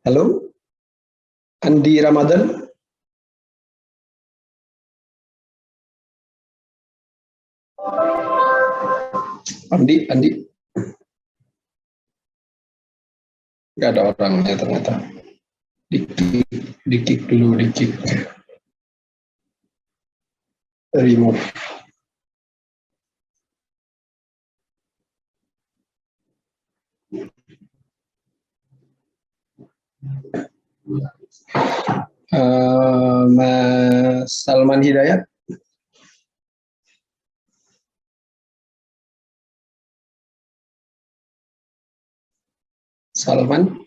Halo, Andi Ramadan. Andi. Nggak ada orangnya ternyata. Dikik dulu. Remove. Mas Salman Hidayat. Salman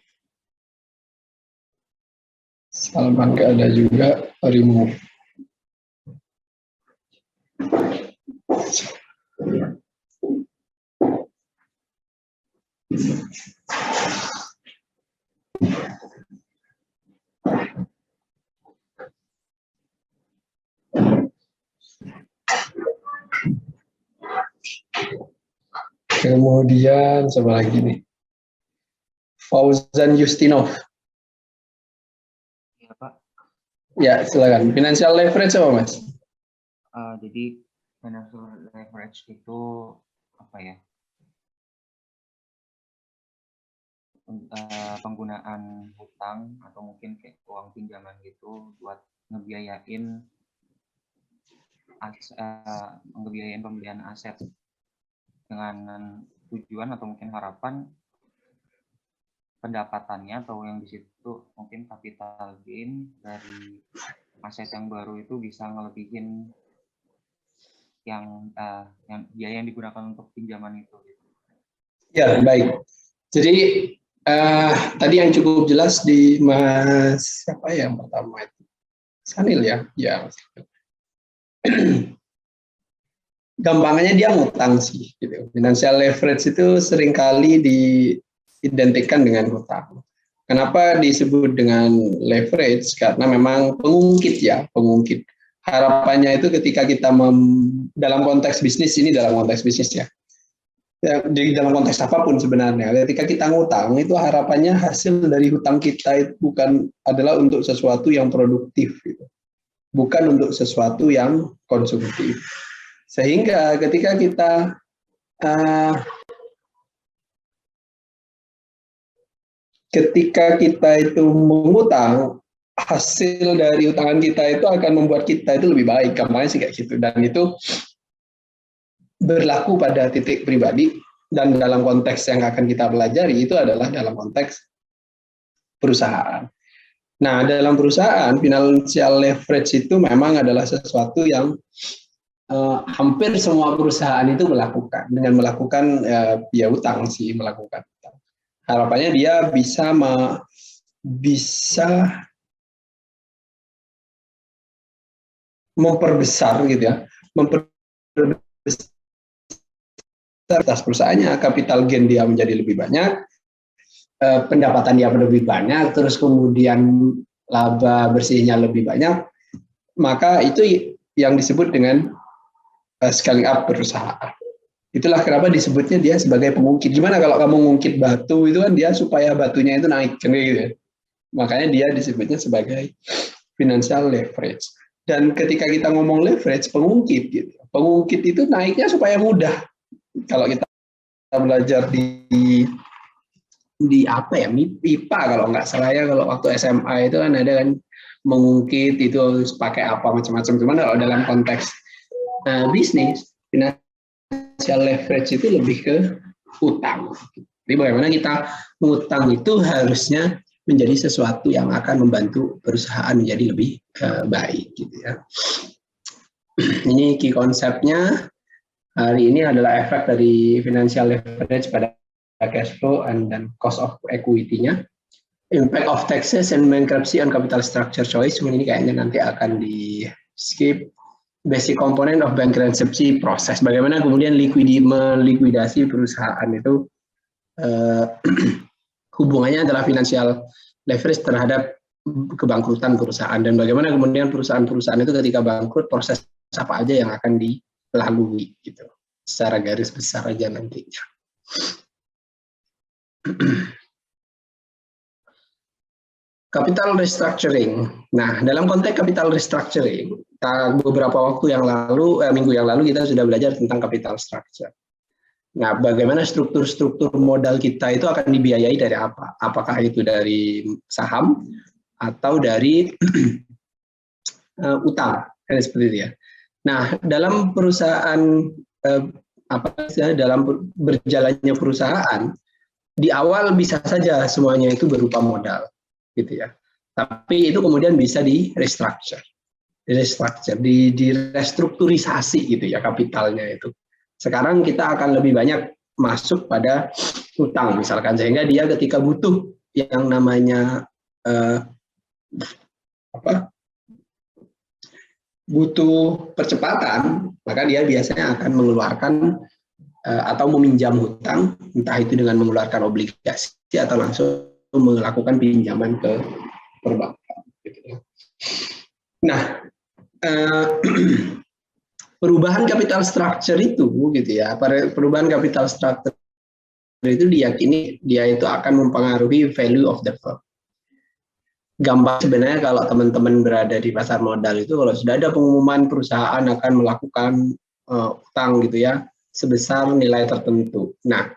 nggak ada juga, remove. Kemudian coba lagi nih, Fauzan Justinov. Ya Pak. Ya silakan. Financial leverage apa Mas? Jadi financial leverage itu apa ya? Penggunaan hutang atau mungkin kayak uang pinjaman gitu buat ngebiayain pembelian aset dengan tujuan atau mungkin harapan pendapatannya atau yang di situ mungkin capital gain dari aset yang baru itu bisa ngelebihin yang biaya yang digunakan untuk pinjaman itu. Ya baik. Jadi tadi yang cukup jelas di Mas siapa yang pertama itu? Sanil ya. Gampangannya dia ngutang sih gitu. Financial leverage itu seringkali diidentikan dengan hutang. Kenapa disebut dengan leverage? Karena memang pengungkit. Harapannya itu ketika kita dalam konteks bisnis ya. Di dalam konteks apapun sebenarnya, ketika kita ngutang itu harapannya hasil dari hutang kita itu bukan adalah untuk sesuatu yang produktif gitu. Bukan untuk sesuatu yang konsumtif. Sehingga ketika kita itu mengutang, hasil dari utangan kita itu akan membuat kita itu lebih baik, gampangnya sih kayak gitu. Dan itu berlaku pada titik pribadi, dan dalam konteks yang akan kita pelajari itu adalah dalam konteks perusahaan. Nah, dalam perusahaan, financial leverage itu memang adalah sesuatu yang hampir semua perusahaan itu melakukan dengan melakukan utang sih, melakukan. Harapannya dia bisa memperbesar gitu ya, memperbesar perusahaannya, capital gain dia menjadi lebih banyak, pendapatan dia lebih banyak, terus kemudian laba bersihnya lebih banyak, maka itu yang disebut dengan scaling up perusahaan. Itulah kenapa disebutnya dia sebagai pengungkit. Gimana kalau kamu ngungkit batu itu kan dia supaya batunya itu naik gitu ya. Makanya dia disebutnya sebagai financial leverage. Dan ketika kita ngomong leverage, pengungkit gitu. Pengungkit itu naiknya supaya mudah. Kalau kita belajar di apa ya, MIPA kalau nggak salah ya, kalau waktu SMA itu kan ada kan mengungkit itu harus pakai apa macam-macam. Cuman kalau dalam konteks bisnis, financial leverage itu lebih ke utang. Jadi bagaimana kita mengutang itu harusnya menjadi sesuatu yang akan membantu perusahaan menjadi lebih baik gitu ya. Ini key konsepnya hari ini adalah efek dari financial leverage pada cash flow dan cost of equity-nya. Impact of taxes and bankruptcy on capital structure choice, ini kayaknya nanti akan di skip. Basic component of bankruptcy proses, bagaimana kemudian melikuidasi perusahaan itu hubungannya adalah financial leverage terhadap kebangkrutan perusahaan, dan bagaimana kemudian perusahaan-perusahaan itu ketika bangkrut proses apa aja yang akan dilalui gitu. secara garis besar aja nantinya. Capital restructuring. Nah, dalam konteks capital restructuring, beberapa waktu yang lalu, minggu yang lalu kita sudah belajar tentang capital structure. Nah, bagaimana struktur-struktur modal kita itu akan dibiayai dari apa? Apakah itu dari saham atau dari utang, kan seperti itu ya. Nah, dalam perusahaan dalam berjalannya perusahaan, di awal bisa saja semuanya itu berupa modal, gitu ya. Tapi itu kemudian bisa di restrukturisasi gitu ya kapitalnya itu. Sekarang kita akan lebih banyak masuk pada utang misalkan, sehingga dia ketika butuh yang namanya butuh percepatan, maka dia biasanya akan mengeluarkan atau meminjam hutang, entah itu dengan mengeluarkan obligasi atau langsung melakukan pinjaman ke perbankan. Nah, perubahan capital structure itu, gitu ya, perubahan capital structure itu diyakini dia itu akan mempengaruhi value of the firm. Gampang sebenarnya kalau teman-teman berada di pasar modal itu, kalau sudah ada pengumuman perusahaan akan melakukan utang gitu ya, sebesar nilai tertentu. Nah,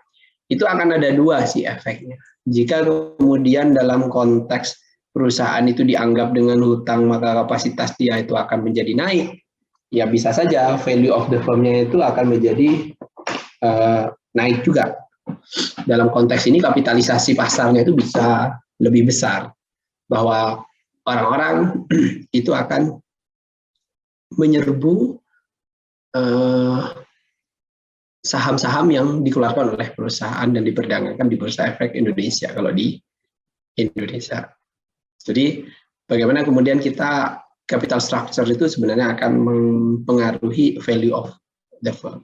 itu akan ada dua sih efeknya. Jika kemudian dalam konteks perusahaan itu dianggap dengan hutang, maka kapasitas dia itu akan menjadi naik. Ya bisa saja value of the firm-nya itu akan menjadi naik juga. Dalam konteks ini kapitalisasi pasarnya itu bisa lebih besar. Bahwa orang-orang itu akan menyerbu saham-saham yang dikeluarkan oleh perusahaan dan diperdagangkan di Bursa Efek Indonesia kalau di Indonesia. Jadi bagaimana kemudian kita capital structure itu sebenarnya akan mempengaruhi value of the firm.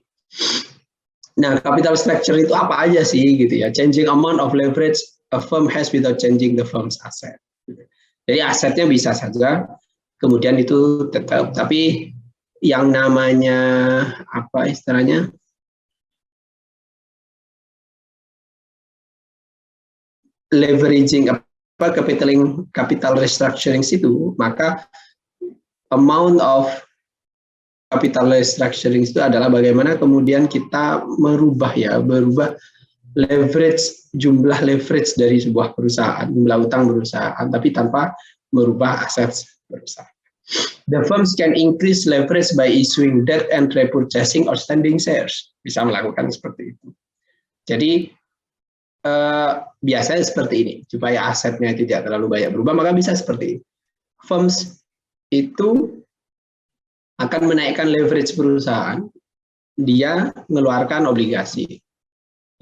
Nah, capital structure itu apa aja sih gitu ya? Changing amount of leverage a firm has without changing the firm's asset. Jadi asetnya bisa saja kemudian itu tetap, tapi yang namanya apa istilahnya leveraging capital restructuring itu, maka amount of capital restructuring itu adalah bagaimana kemudian kita berubah jumlah leverage dari sebuah perusahaan, jumlah utang perusahaan, tapi tanpa merubah aset perusahaan. The firms can increase leverage by issuing debt and repurchasing outstanding shares. Bisa melakukan seperti itu. Jadi biasanya seperti ini, supaya asetnya tidak terlalu banyak berubah, maka bisa seperti ini. Firms itu akan menaikkan leverage perusahaan, dia mengeluarkan obligasi,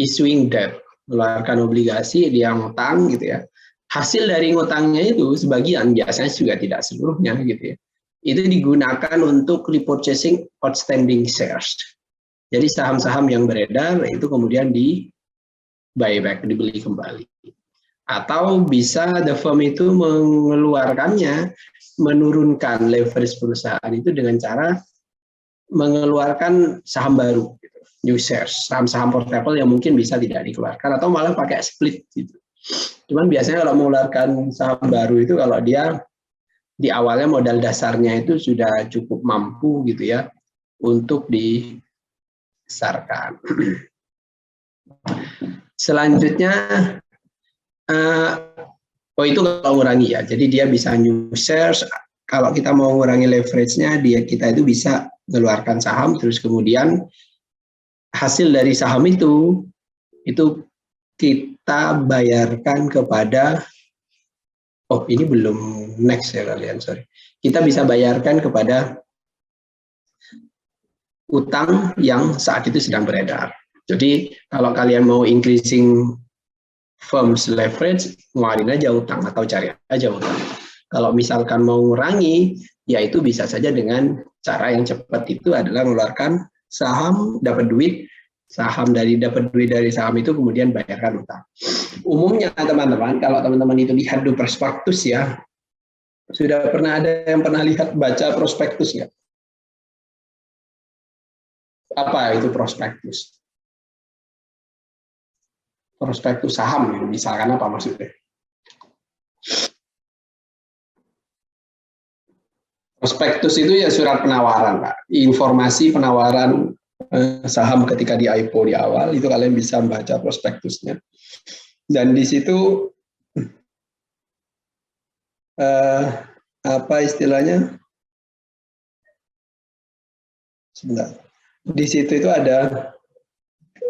issuing debt, mengeluarkan obligasi, dia ngutang gitu ya. Hasil dari ngutangnya itu sebagian, biasanya juga tidak seluruhnya gitu ya, itu digunakan untuk repurchasing outstanding shares. Jadi saham-saham yang beredar itu kemudian di buyback, dibeli kembali. Atau bisa the firm itu mengeluarkannya, menurunkan leverage perusahaan itu dengan cara mengeluarkan saham baru, gitu, new shares, saham-saham portable yang mungkin bisa tidak dikeluarkan, atau malah pakai split gitu. Cuman biasanya kalau mengeluarkan saham baru itu kalau dia di awalnya modal dasarnya itu sudah cukup mampu gitu ya untuk dibesarkan. Selanjutnya, itu kalau mengurangi ya, jadi dia bisa new shares. Kalau kita mau mengurangi leverage-nya, kita itu bisa mengeluarkan saham, terus kemudian hasil dari saham itu kita bayarkan kepada, ini belum next ya kalian, sorry. Kita bisa bayarkan kepada utang yang saat itu sedang beredar. Jadi kalau kalian mau increasing firm's leverage, ngeluarin aja utang atau cari aja utang. Kalau misalkan mau ngurangi, ya itu bisa saja dengan cara yang cepat, itu adalah mengeluarkan saham, dapat duit, dapat duit dari saham itu kemudian bayarkan utang. Umumnya teman-teman, kalau teman-teman itu lihat di prospektus ya, sudah pernah ada yang pernah baca prospektus nggak? Apa itu prospektus? Prospektus saham, misalkan apa maksudnya? Prospektus itu ya surat penawaran, Pak. Informasi penawaran saham ketika di IPO di awal, itu kalian bisa membaca prospektusnya. Dan di situ apa istilahnya? Sebentar. Di situ itu ada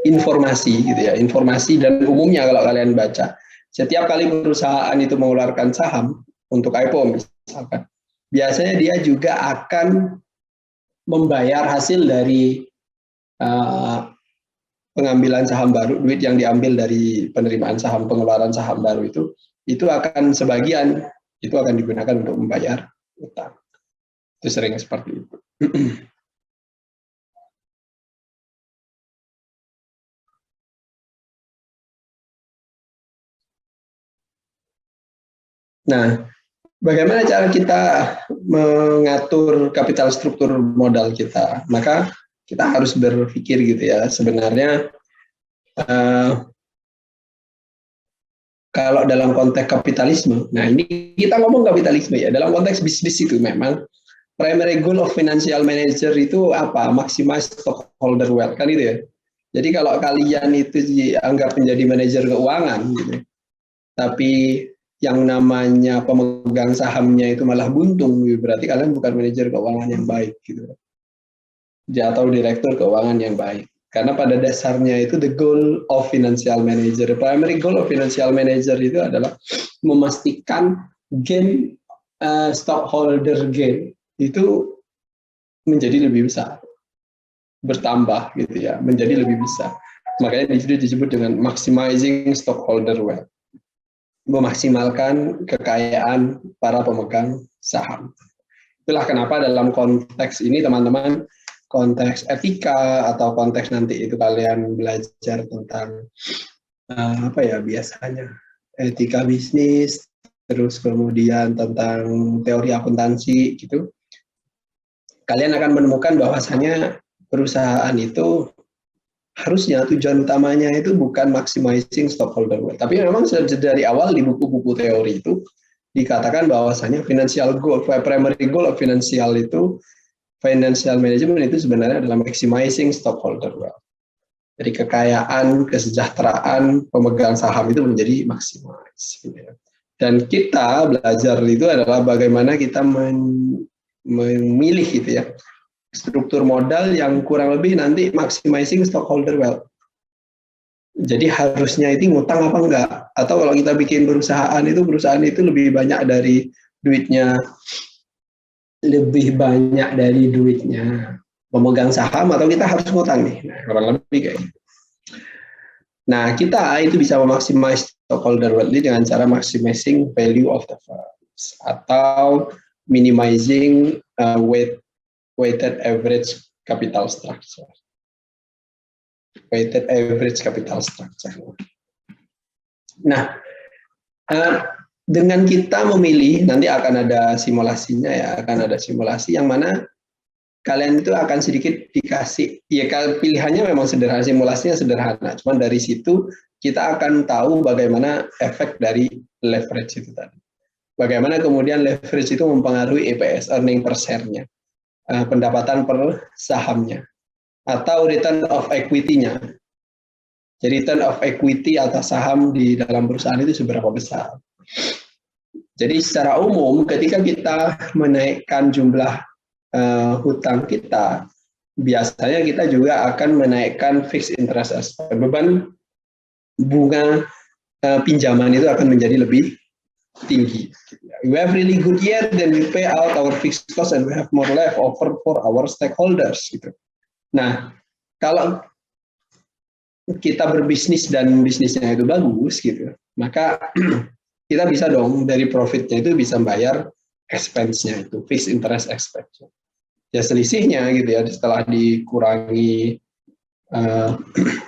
informasi gitu ya, informasi, dan umumnya kalau kalian baca, setiap kali perusahaan itu mengeluarkan saham untuk IPO misalkan, biasanya dia juga akan membayar hasil dari pengambilan saham baru, duit yang diambil dari penerimaan saham, pengeluaran saham baru itu akan sebagian itu akan digunakan untuk membayar utang. Itu sering seperti itu. Nah, bagaimana cara kita mengatur kapital struktur modal kita? Maka kita harus berpikir gitu ya, sebenarnya kalau dalam konteks kapitalisme, nah ini kita ngomong kapitalisme ya, dalam konteks bisnis itu memang primary goal of financial manager itu apa? Maximize stockholder wealth, kan itu ya. Jadi kalau kalian itu dianggap menjadi manajer keuangan gitu, tapi yang namanya pemegang sahamnya itu malah buntung, berarti kalian bukan manajer keuangan yang baik gitu. Atau direktur keuangan yang baik. Karena pada dasarnya itu the goal of financial manager, primary goal of financial manager itu adalah memastikan gain stockholder gain itu menjadi lebih besar, bertambah gitu ya, menjadi lebih besar. Makanya di situ disebut dengan maximizing stockholder wealth, memaksimalkan kekayaan para pemegang saham. Itulah kenapa dalam konteks ini teman-teman, konteks etika atau konteks nanti itu kalian belajar tentang apa ya biasanya etika bisnis, terus kemudian tentang teori akuntansi gitu, kalian akan menemukan bahwasanya perusahaan itu harusnya tujuan utamanya itu bukan maximizing stockholder wealth, tapi memang dari awal di buku-buku teori itu dikatakan bahwasanya financial goal, primary goal of financial management itu sebenarnya adalah maximizing stockholder wealth. Jadi kekayaan, kesejahteraan pemegang saham itu menjadi maksimalis. Dan kita belajar itu adalah bagaimana kita memilih gitu ya, struktur modal yang kurang lebih nanti maximizing stockholder wealth. Jadi harusnya itu ngutang apa enggak? Atau kalau kita bikin perusahaan itu lebih banyak dari duitnya pemegang saham, atau kita harus ngutang nih, nah, kurang lebih kayak gitu. Nah, kita itu bisa memaksimasi stockholder wealth dengan cara maximizing value of the funds atau minimizing weighted average capital structure. Weighted average capital structure. Nah, dengan kita memilih, nanti akan ada simulasinya ya, akan ada simulasi yang mana kalian itu akan sedikit dikasih, ya pilihannya memang sederhana, simulasinya sederhana, cuman dari situ kita akan tahu bagaimana efek dari leverage itu tadi. Bagaimana kemudian leverage itu mempengaruhi EPS, earning per share-nya, pendapatan per sahamnya, atau return of equity-nya. Jadi return of equity atas saham di dalam perusahaan itu seberapa besar. Jadi secara umum ketika kita menaikkan jumlah hutang kita, biasanya kita juga akan menaikkan fixed interest expense. Beban bunga pinjaman itu akan menjadi lebih tinggi. We have really good year, then we pay out our fixed cost and we have more left over for our stakeholders. Gitu. Nah, kalau kita berbisnis dan bisnisnya itu bagus, gitu, maka kita bisa dong dari profitnya itu bisa bayar expense-nya itu, fixed interest expense. Ya selisihnya gitu ya, setelah dikurangi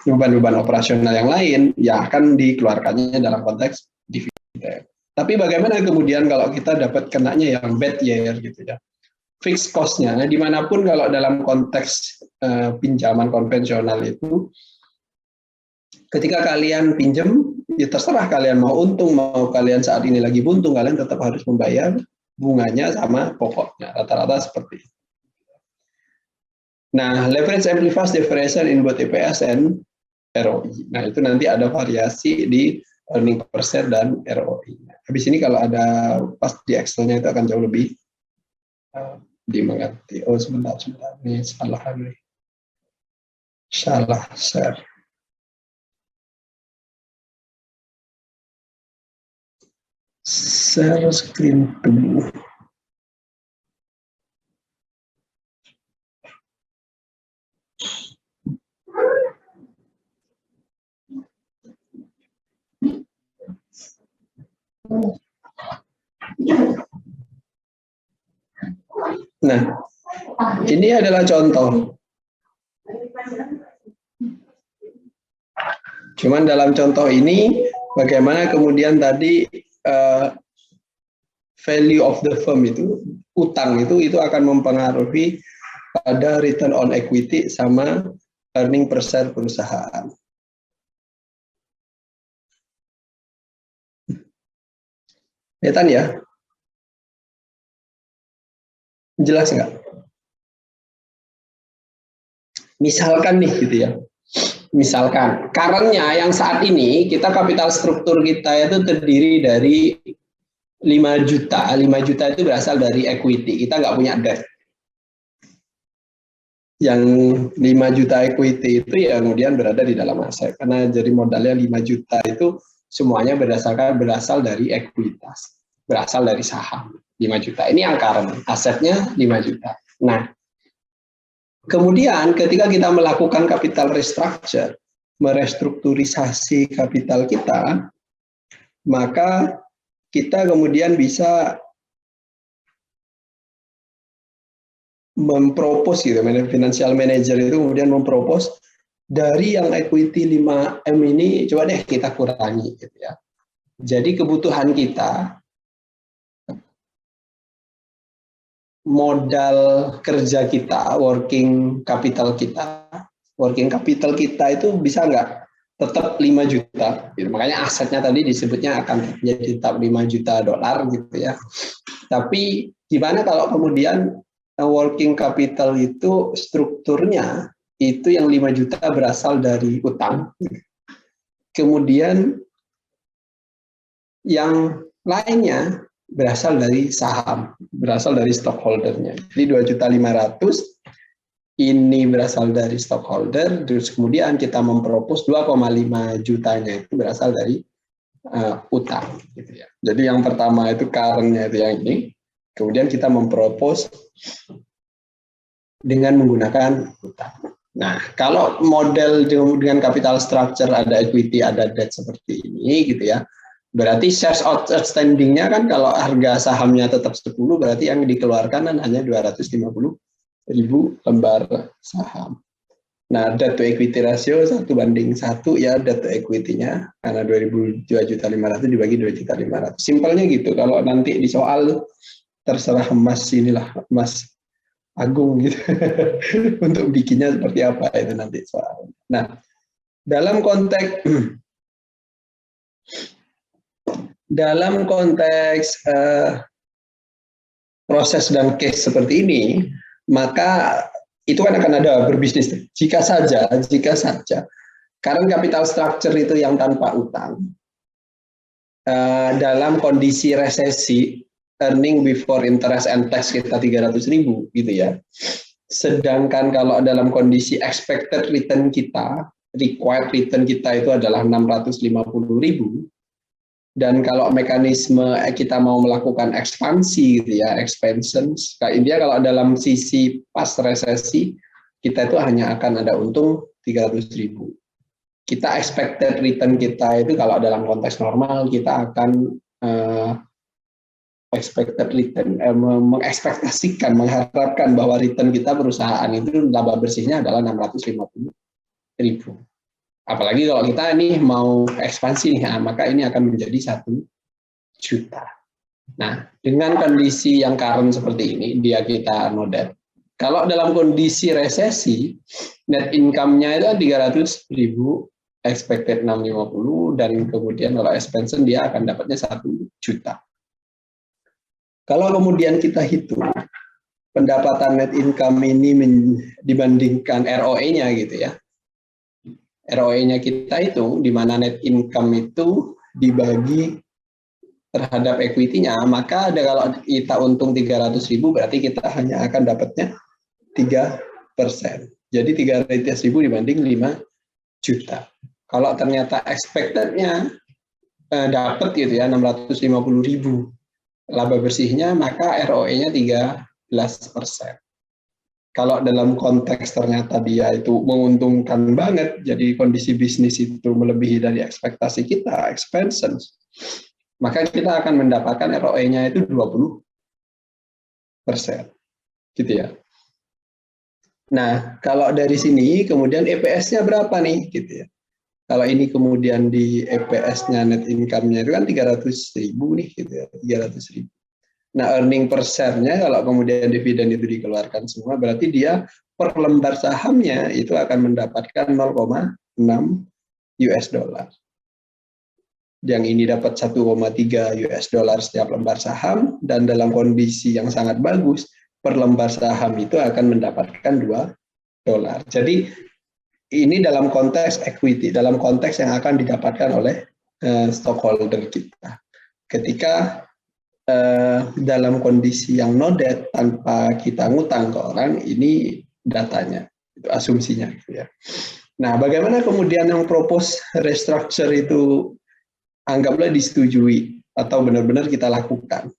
beban-beban operasional yang lain, ya akan dikeluarkannya dalam konteks dividen. Tapi bagaimana kemudian kalau kita dapat kenanya yang bad year gitu ya, fixed cost-nya. Nah, dimanapun kalau dalam konteks pinjaman konvensional itu, ketika kalian pinjam, ya terserah kalian mau untung, mau kalian saat ini lagi buntung, kalian tetap harus membayar bunganya sama pokoknya. Rata-rata seperti itu. Nah, leverage amplifies differential in both EPS and ROI. Nah, itu nanti ada variasi di earning per share dan ROI. Habis ini kalau ada pas di Excel-nya itu akan jauh lebih dimengerti. Oh, sebentar. Ini salah lagi. Salah share. Share screen dulu. Nah, ini adalah contoh. Cuman dalam contoh ini, bagaimana kemudian tadi value of the firm itu, utang itu akan mempengaruhi pada return on equity sama earning per share perusahaan. Kelihatan ya? Jelas nggak? Misalkan nih gitu ya. Misalkan, current-nya yang saat ini kita kapital struktur kita itu terdiri dari 5 juta. 5 juta itu berasal dari equity. Kita nggak punya debt. Yang 5 juta equity itu ya kemudian berada di dalam aset. Karena jadi modalnya 5 juta itu semuanya berasal dari ekuitas. Berasal dari saham. 5 juta. Ini yang current. Asetnya 5 juta. Nah, kemudian ketika kita melakukan capital restructure, merestrukturisasi kapital kita, maka kita kemudian bisa mempropos gitu, financial manager itu kemudian mempropos dari yang equity 5M ini coba deh kita kurangi gitu ya. Jadi kebutuhan kita, modal kerja kita, working capital kita itu bisa nggak tetap 5 juta gitu. Makanya asetnya tadi disebutnya akan jadi tetap 5 juta dolar gitu ya. Tapi gimana kalau kemudian working capital itu strukturnya itu yang 5 juta berasal dari utang. Kemudian yang lainnya berasal dari saham, berasal dari stockholdernya. Jadi 2.500.000 ini berasal dari stockholder, terus kemudian kita mempropos 2,5 jutanya itu berasal dari utang gitu ya. Jadi yang pertama itu current-nya itu yang ini. Kemudian kita mempropos dengan menggunakan utang. Nah, kalau model dengan capital structure ada equity, ada debt seperti ini gitu ya. Berarti shares outstanding-nya kan kalau harga sahamnya tetap 10, berarti yang dikeluarkan kan hanya 250.000 lembar saham. Nah, debt to equity ratio 1:1 ya, debt to equity-nya karena 2.500.000 dibagi 2.500.000. Simpelnya gitu. Kalau nanti di soal terserah Mas Agung gitu untuk bikinnya seperti apa itu nanti soal. Nah, dalam konteks proses dan case seperti ini, maka itu kan akan ada berbisnis. Jika saja current capital structure itu yang tanpa utang, dalam kondisi resesi, earning before interest and tax kita 300.000 gitu ya. Sedangkan kalau dalam kondisi expected return kita, required return kita itu adalah 650.000. Dan kalau mekanisme kita mau melakukan ekspansi gitu ya, expansion, India kalau dalam sisi pas resesi, kita itu hanya akan ada untung 300.000. Kita expected return kita itu kalau dalam konteks normal kita akan expected return, mengekspektasikan, mengharapkan bahwa return kita perusahaan itu laba bersihnya adalah 650.000. Apalagi kalau kita ini mau ekspansi nih, maka ini akan menjadi 1 juta. Nah, dengan kondisi yang current seperti ini, dia kita no debt. Kalau dalam kondisi resesi, net income-nya itu 300.000, expected 650, dan kemudian kalau expansion dia akan dapatnya 1 juta. Kalau kemudian kita hitung pendapatan net income ini dibandingkan ROE-nya gitu ya. ROE-nya kita itu di mana net income itu dibagi terhadap equity-nya, maka ada kalau kita untung 300.000 berarti kita hanya akan dapatnya 3%. Jadi 300.000 dibanding 5 juta. Kalau ternyata expected-nya dapat gitu ya 650.000 laba bersihnya, maka ROE-nya 13%. Kalau dalam konteks ternyata dia itu menguntungkan banget, jadi kondisi bisnis itu melebihi dari ekspektasi kita, expansion, maka kita akan mendapatkan ROE-nya itu 20%. Gitu ya. Nah, kalau dari sini kemudian EPS-nya berapa nih gitu ya. Kalau ini kemudian di EPS-nya net income-nya itu kan 300.000 nih gitu ya, 300.000. Nah, earning per share-nya kalau kemudian dividen itu dikeluarkan semua, berarti dia per lembar sahamnya itu akan mendapatkan 0,6 US dollar. Yang ini dapat 1,3 US dollar setiap lembar saham, dan dalam kondisi yang sangat bagus, per lembar saham itu akan mendapatkan 2 dolar. Jadi ini dalam konteks equity, dalam konteks yang akan didapatkan oleh stockholder kita. Ketika dalam kondisi yang no debt tanpa kita ngutang ke orang, ini datanya, itu asumsinya gitu ya. Nah, bagaimana kemudian yang propose restructure itu anggaplah disetujui atau benar-benar kita lakukan?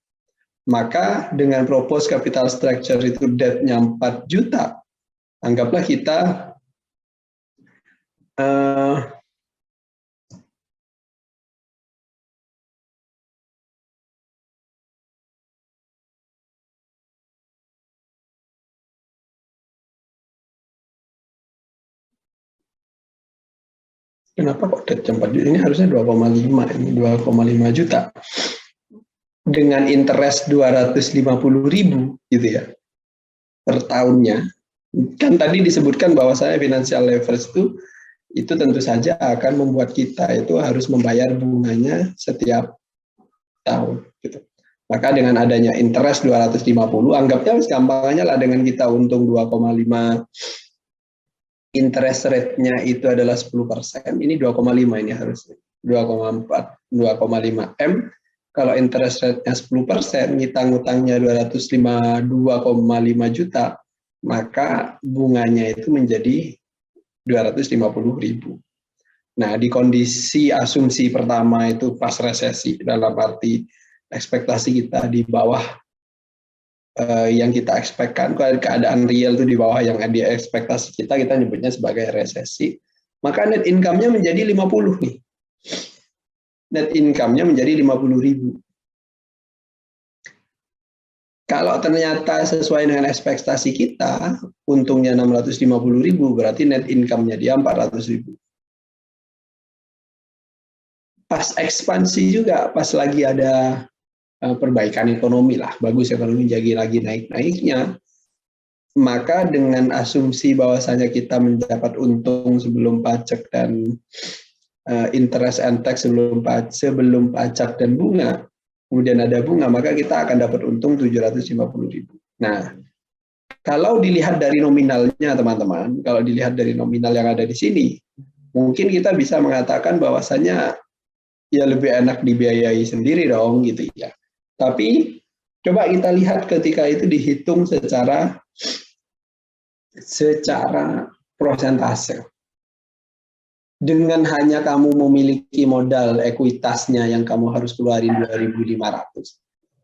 Maka dengan propose capital structure itu debt-nya 4 juta, anggaplah kita kenapa kok debt 4 juta? Ini harusnya 2,5, ini 2,5 juta. Dengan interest 250.000 gitu ya per tahunnya. Kan tadi disebutkan bahwa saya financial leverage itu tentu saja akan membuat kita itu harus membayar bunganya setiap tahun gitu. Maka dengan adanya interest 250, anggapnya gampangannya lah dengan kita untung 2,5, interest rate-nya itu adalah 10%, ini 2,5 ini harusnya. 2,4, 2,5 M. Kalau interest rate-nya 10%, ngutang-ngutangnya 205, 2,5 juta, maka bunganya itu menjadi 250.000. Nah, di kondisi asumsi pertama itu pas resesi, dalam arti ekspektasi kita di bawah yang kita ekspekkan, keadaan real itu di bawah yang di ekspektasi kita nyebutnya sebagai resesi, maka net income-nya menjadi 50 nih. Net income-nya menjadi 50.000. Kalau ternyata sesuai dengan ekspektasi kita, untungnya 650.000, berarti net income-nya dia 400.000. Pas ekspansi juga, pas lagi ada perbaikan ekonomi lah, bagus ekonomi jadi lagi naik-naiknya, maka dengan asumsi bahwasanya kita mendapat untung sebelum pajak dan interest and tax sebelum pajak dan bunga, kemudian ada bunga, maka kita akan dapat untung 750.000. Nah, kalau dilihat dari nominalnya teman-teman, kalau dilihat dari nominal yang ada di sini, mungkin kita bisa mengatakan bahwasanya ya lebih enak dibiayai sendiri dong gitu ya. Tapi coba kita lihat ketika itu dihitung secara persentase. Dengan hanya kamu memiliki modal ekuitasnya yang kamu harus keluarin 2.500,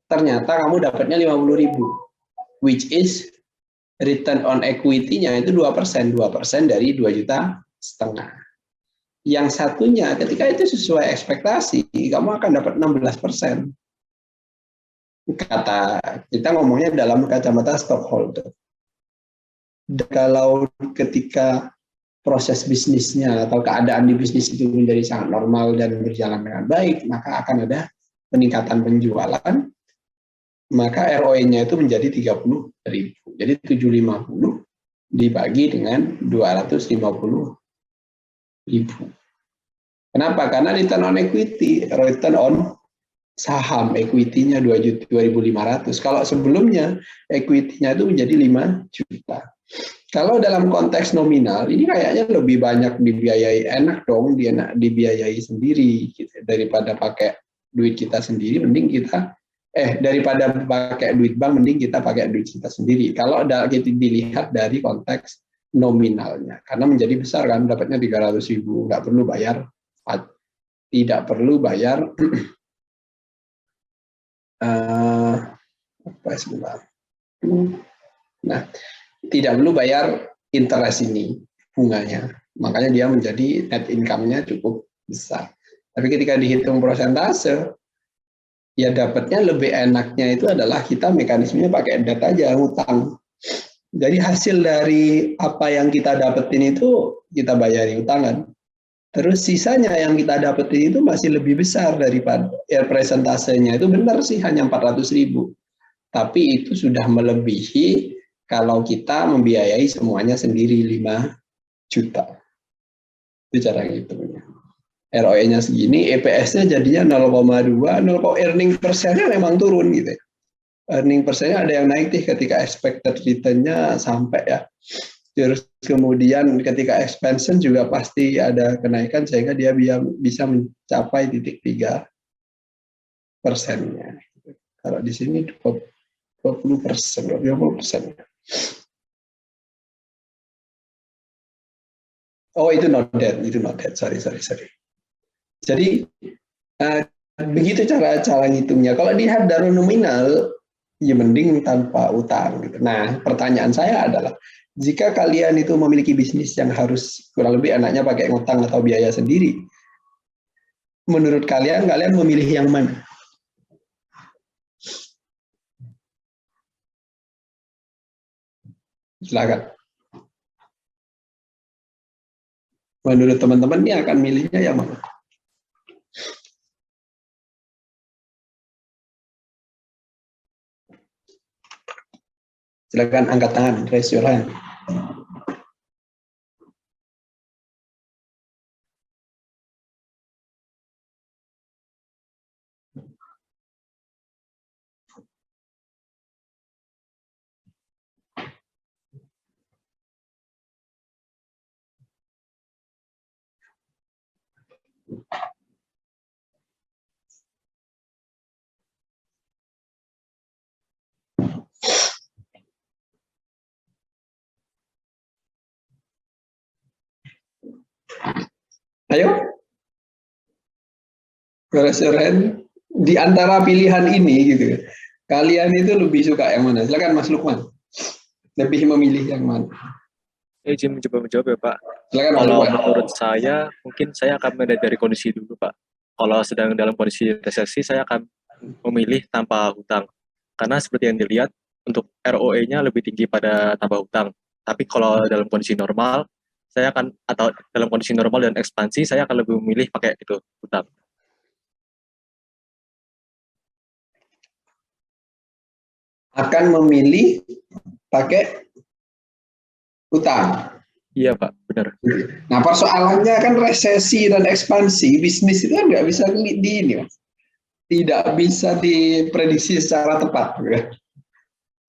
ternyata kamu dapatnya 50.000, which is return on equity-nya itu 2%, 2% dari 2,5 juta. Yang satunya ketika itu sesuai ekspektasi, kamu akan dapat 16%. Kata kita ngomongnya dalam kacamata stockholder. Kalau ketika proses bisnisnya atau keadaan di bisnis itu menjadi sangat normal dan berjalan dengan baik, maka akan ada peningkatan penjualan, maka ROE-nya itu menjadi 30.000. Jadi 750 dibagi dengan 250.000. Kenapa? Karena return on equity, return on saham equity-nya 2.500. Kalau sebelumnya equity-nya itu menjadi 5 juta. Kalau dalam konteks nominal, ini kayaknya lebih banyak dibiayai, enak dong dia dibiayai sendiri gitu. Daripada pakai duit kita sendiri, mending kita daripada pakai duit bank, mending kita pakai duit kita sendiri. Kalau kita dilihat dari konteks nominalnya, karena menjadi besar kan, dapatnya 300.000, nggak perlu bayar, tidak perlu bayar Nah, tidak perlu bayar interest ini, bunganya. Makanya dia menjadi net income-nya cukup besar. Tapi ketika dihitung persentase, ya dapatnya lebih enaknya itu adalah kita mekanismenya pakai debt aja, hutang. Jadi hasil dari apa yang kita dapetin itu kita bayari utangan. Terus sisanya yang kita dapetin itu masih lebih besar daripada presentasenya itu benar sih hanya 400.000. Tapi itu sudah melebihi kalau kita membiayai semuanya sendiri 5 juta. Itu cara ngitungnya. ROE-nya segini, EPS-nya jadinya 0,2, earning persennya memang turun gitu. Earning persennya ada yang naik nih ketika expected return-nya sampai ya. Terus kemudian ketika expansion juga pasti ada kenaikan sehingga dia bisa mencapai 0,3%-nya. Kalau di sini 20%, 20%. Oh itu not dead, sorry. Jadi begitu cara ngitungnya. Kalau dilihat dari nominal, ya mending tanpa utang. Gitu. Nah, pertanyaan saya adalah, jika kalian itu memiliki bisnis yang harus kurang lebih enaknya pakai ngutang atau biaya sendiri, menurut kalian memilih yang mana? Silakan. Menurut teman-teman ini akan milihnya yang mana? Silakan angkat tangan, raise your hand. Ayo, raise your hand. Di antara pilihan ini gitu, kalian itu lebih suka yang mana? Silakan Mas Lukman. Lebih memilih yang mana? Saya izin menjawab ya Pak. Silakan Mas Kalau Lukman. menurut saya, mungkin saya akan melihat dari kondisi dulu Pak. Kalau sedang dalam kondisi resesi, saya akan memilih tanpa hutang. Karena seperti yang dilihat, untuk ROE-nya lebih tinggi pada tanpa hutang. Tapi kalau dalam kondisi normal, atau dalam kondisi normal dan ekspansi, saya akan lebih memilih pakai itu hutang. Akan memilih pakai hutang. Iya Pak, benar. Nah persoalannya kan resesi dan ekspansi bisnis itu kan nggak bisa tidak bisa diprediksi secara tepat. Ya.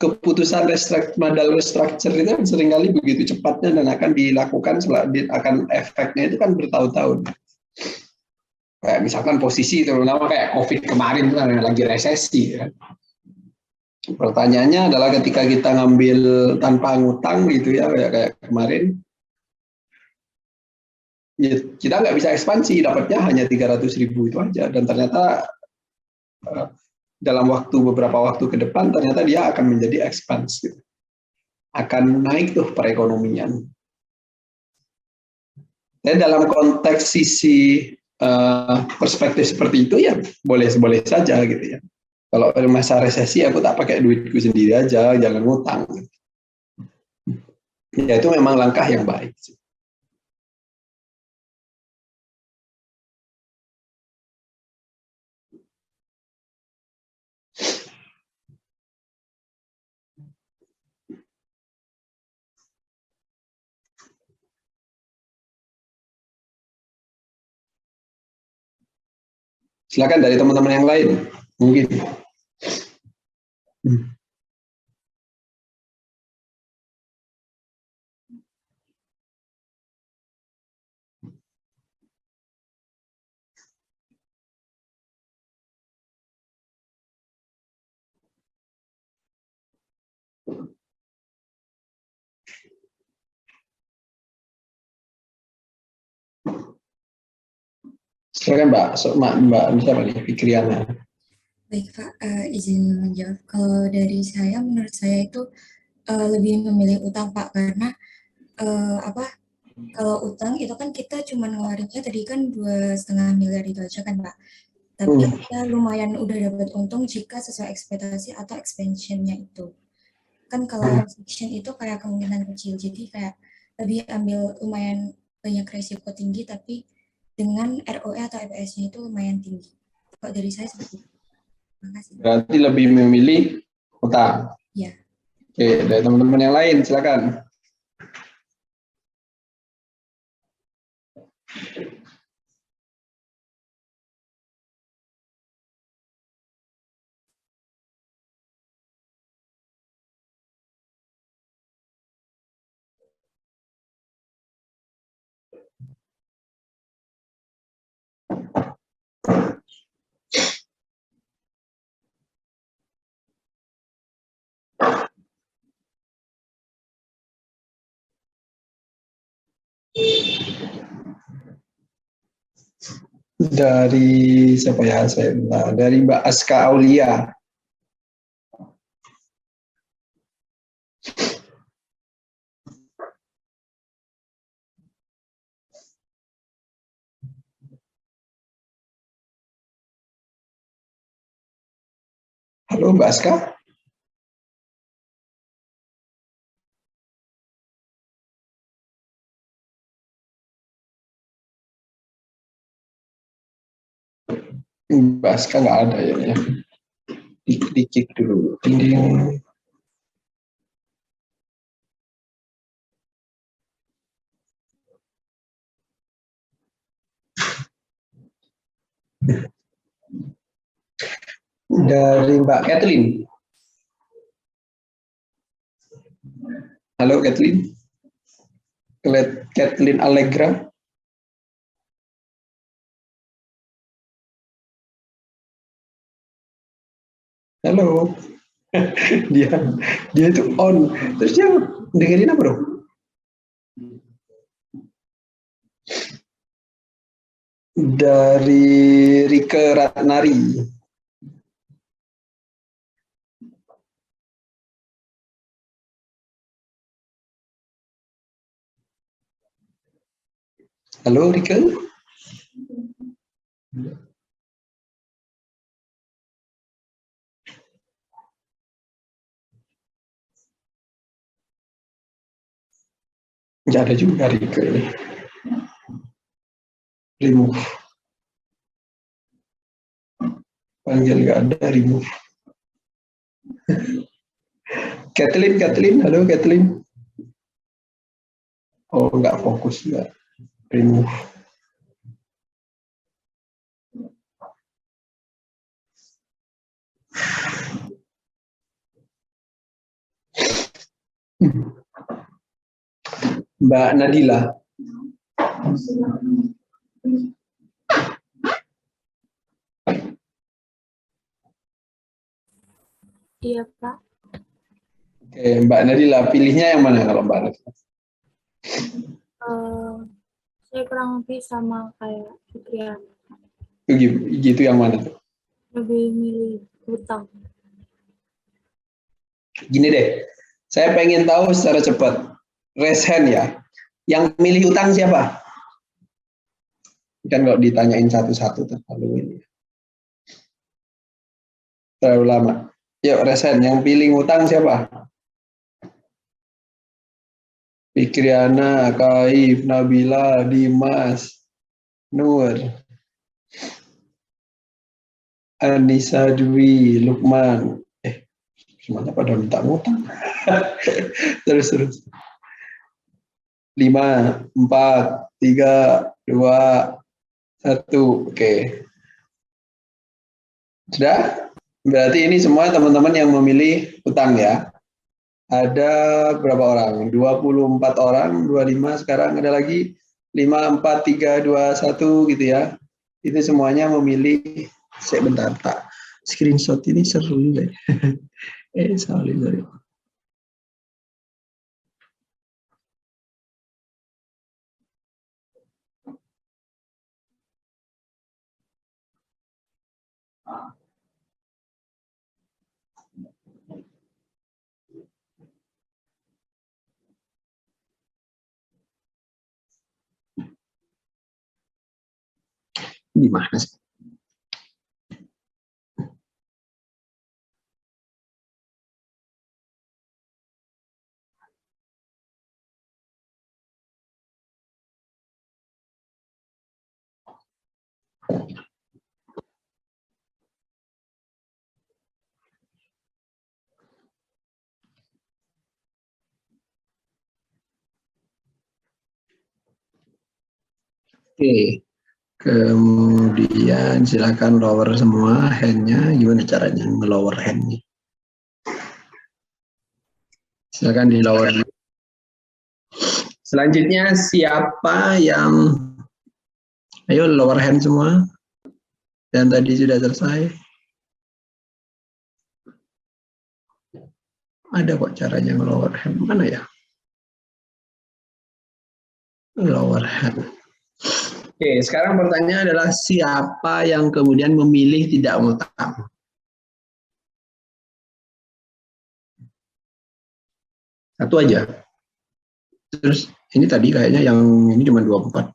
Keputusan modal restructure itu kan seringkali begitu cepatnya dan akan dilakukan akan efeknya itu kan bertahun-tahun. Kayak misalkan posisi terutama kayak COVID kemarin itu kan lagi resesi. Ya. Pertanyaannya adalah ketika kita ngambil tanpa ngutang gitu ya kayak kemarin, ya, kita nggak bisa ekspansi, dapatnya hanya 300.000 itu aja, dan ternyata dalam beberapa waktu ke depan ternyata dia akan menjadi expans, gitu. Akan naik tuh perekonomian. Dan dalam konteks sisi perspektif seperti itu ya boleh saja gitu ya. Kalau masa resesi aku tak pakai duitku sendiri aja, jangan ngutang. Gitu. Ya itu memang langkah yang baik. Silakan dari teman-teman yang lain, mungkin. Silakan Mbak, Mbak siapa nih, Fikriana. Baik Pak, izin menjawab. Kalau dari saya, menurut saya itu lebih memilih utang Pak, karena apa? Kalau utang itu kan kita cuma ngeluarinnya tadi kan 2,5 miliar itu aja kan Pak. Tapi kita lumayan udah dapat untung jika sesuai ekspektasi atau expansionnya itu. Kan kalau transaction itu kayak kemungkinan kecil, jadi kayak lebih ambil lumayan banyak resiko tinggi, tapi dengan ROE atau EPS-nya itu lumayan tinggi. Kalau dari saya seperti itu. Terima kasih. Berarti lebih memilih utang. Ya. Oke, dari teman-teman yang lain, silakan. Dari siapa ya? Dari Mbak Aska Aulia. Halo Mbak Aska. Mbak Aska nggak ada ya. Dikik dulu. Dinding. Dari Mbak Kathleen. Halo Kathleen. Kathleen Allegra. Halo. dia itu on. Terus dia dengerin apa dong? Dari Rike Ratnari. Halo Rike. Nggak ada juga Rike ini. Remove. Panggil nggak ada, remove. Kathleen, halo Kathleen. Oh, nggak fokus nggak. Remove. Mbak Nadila. Iya, Pak. Oke, Mbak Nadila, pilihnya yang mana kalau Mbak Nadila? Saya kurang lebih sama kayak Fikrian. Gitu yang mana tuh? Lebih milih hutang. Gini deh, saya pengen tahu secara cepat. Raise hand ya. Yang milih utang siapa? Kan kalau ditanyain satu-satu terlalu ini. Terlalu lama. Yuk, raise hand. Yang pilih utang siapa? Fikriana, Kaif, Nabila, Dimas, Nur, Anissa Dwi, Lukman. Semuanya pada minta ngutang. terus. 5, 4, 3, 2, 1. Oke. Sudah? Berarti ini semua teman-teman yang memilih utang ya. Ada berapa orang? 24 orang, 25 sekarang ada lagi 5, 4, 3, 2, 1 gitu ya. Itu semuanya memilih, sebentar tak. Screenshot ini seru juga ya. Sorry. Gimana sih? Oke, kemudian silakan lower semua handnya. Gimana caranya nge-lower handnya? Silakan di lower. Selanjutnya siapa yang, ayo lower hand semua. Dan tadi sudah selesai. Ada kok caranya nge-lower hand. Mana ya? Lower hand. Oke, sekarang pertanyaan adalah siapa yang kemudian memilih tidak ngutang? Satu aja. Terus ini tadi kayaknya yang ini cuma 24.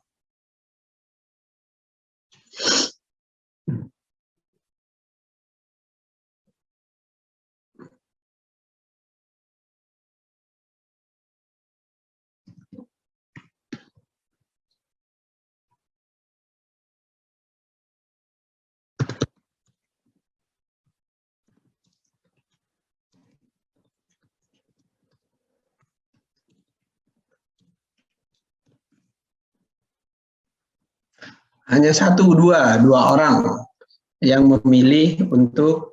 Hanya dua orang yang memilih untuk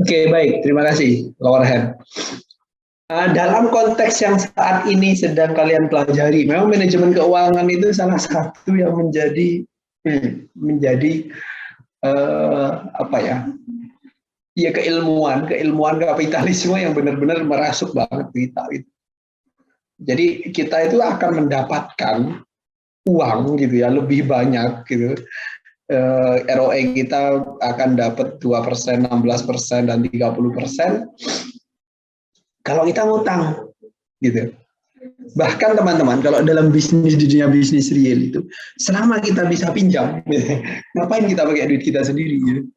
Oke, baik. Terima kasih, lower hand. Dalam konteks yang saat ini sedang kalian pelajari, memang manajemen keuangan itu salah satu yang menjadi apa ya? Ya keilmuan kapitalisme yang benar-benar merasuk banget kita. Jadi kita itu akan mendapatkan uang gitu ya lebih banyak gitu. ROE kita akan dapat 2%, 16%, dan 30% kalau kita ngutang gitu. Bahkan teman-teman, kalau dalam bisnis, di dunia bisnis real itu, selama kita bisa pinjam, ngapain kita pakai duit kita sendiri gitu.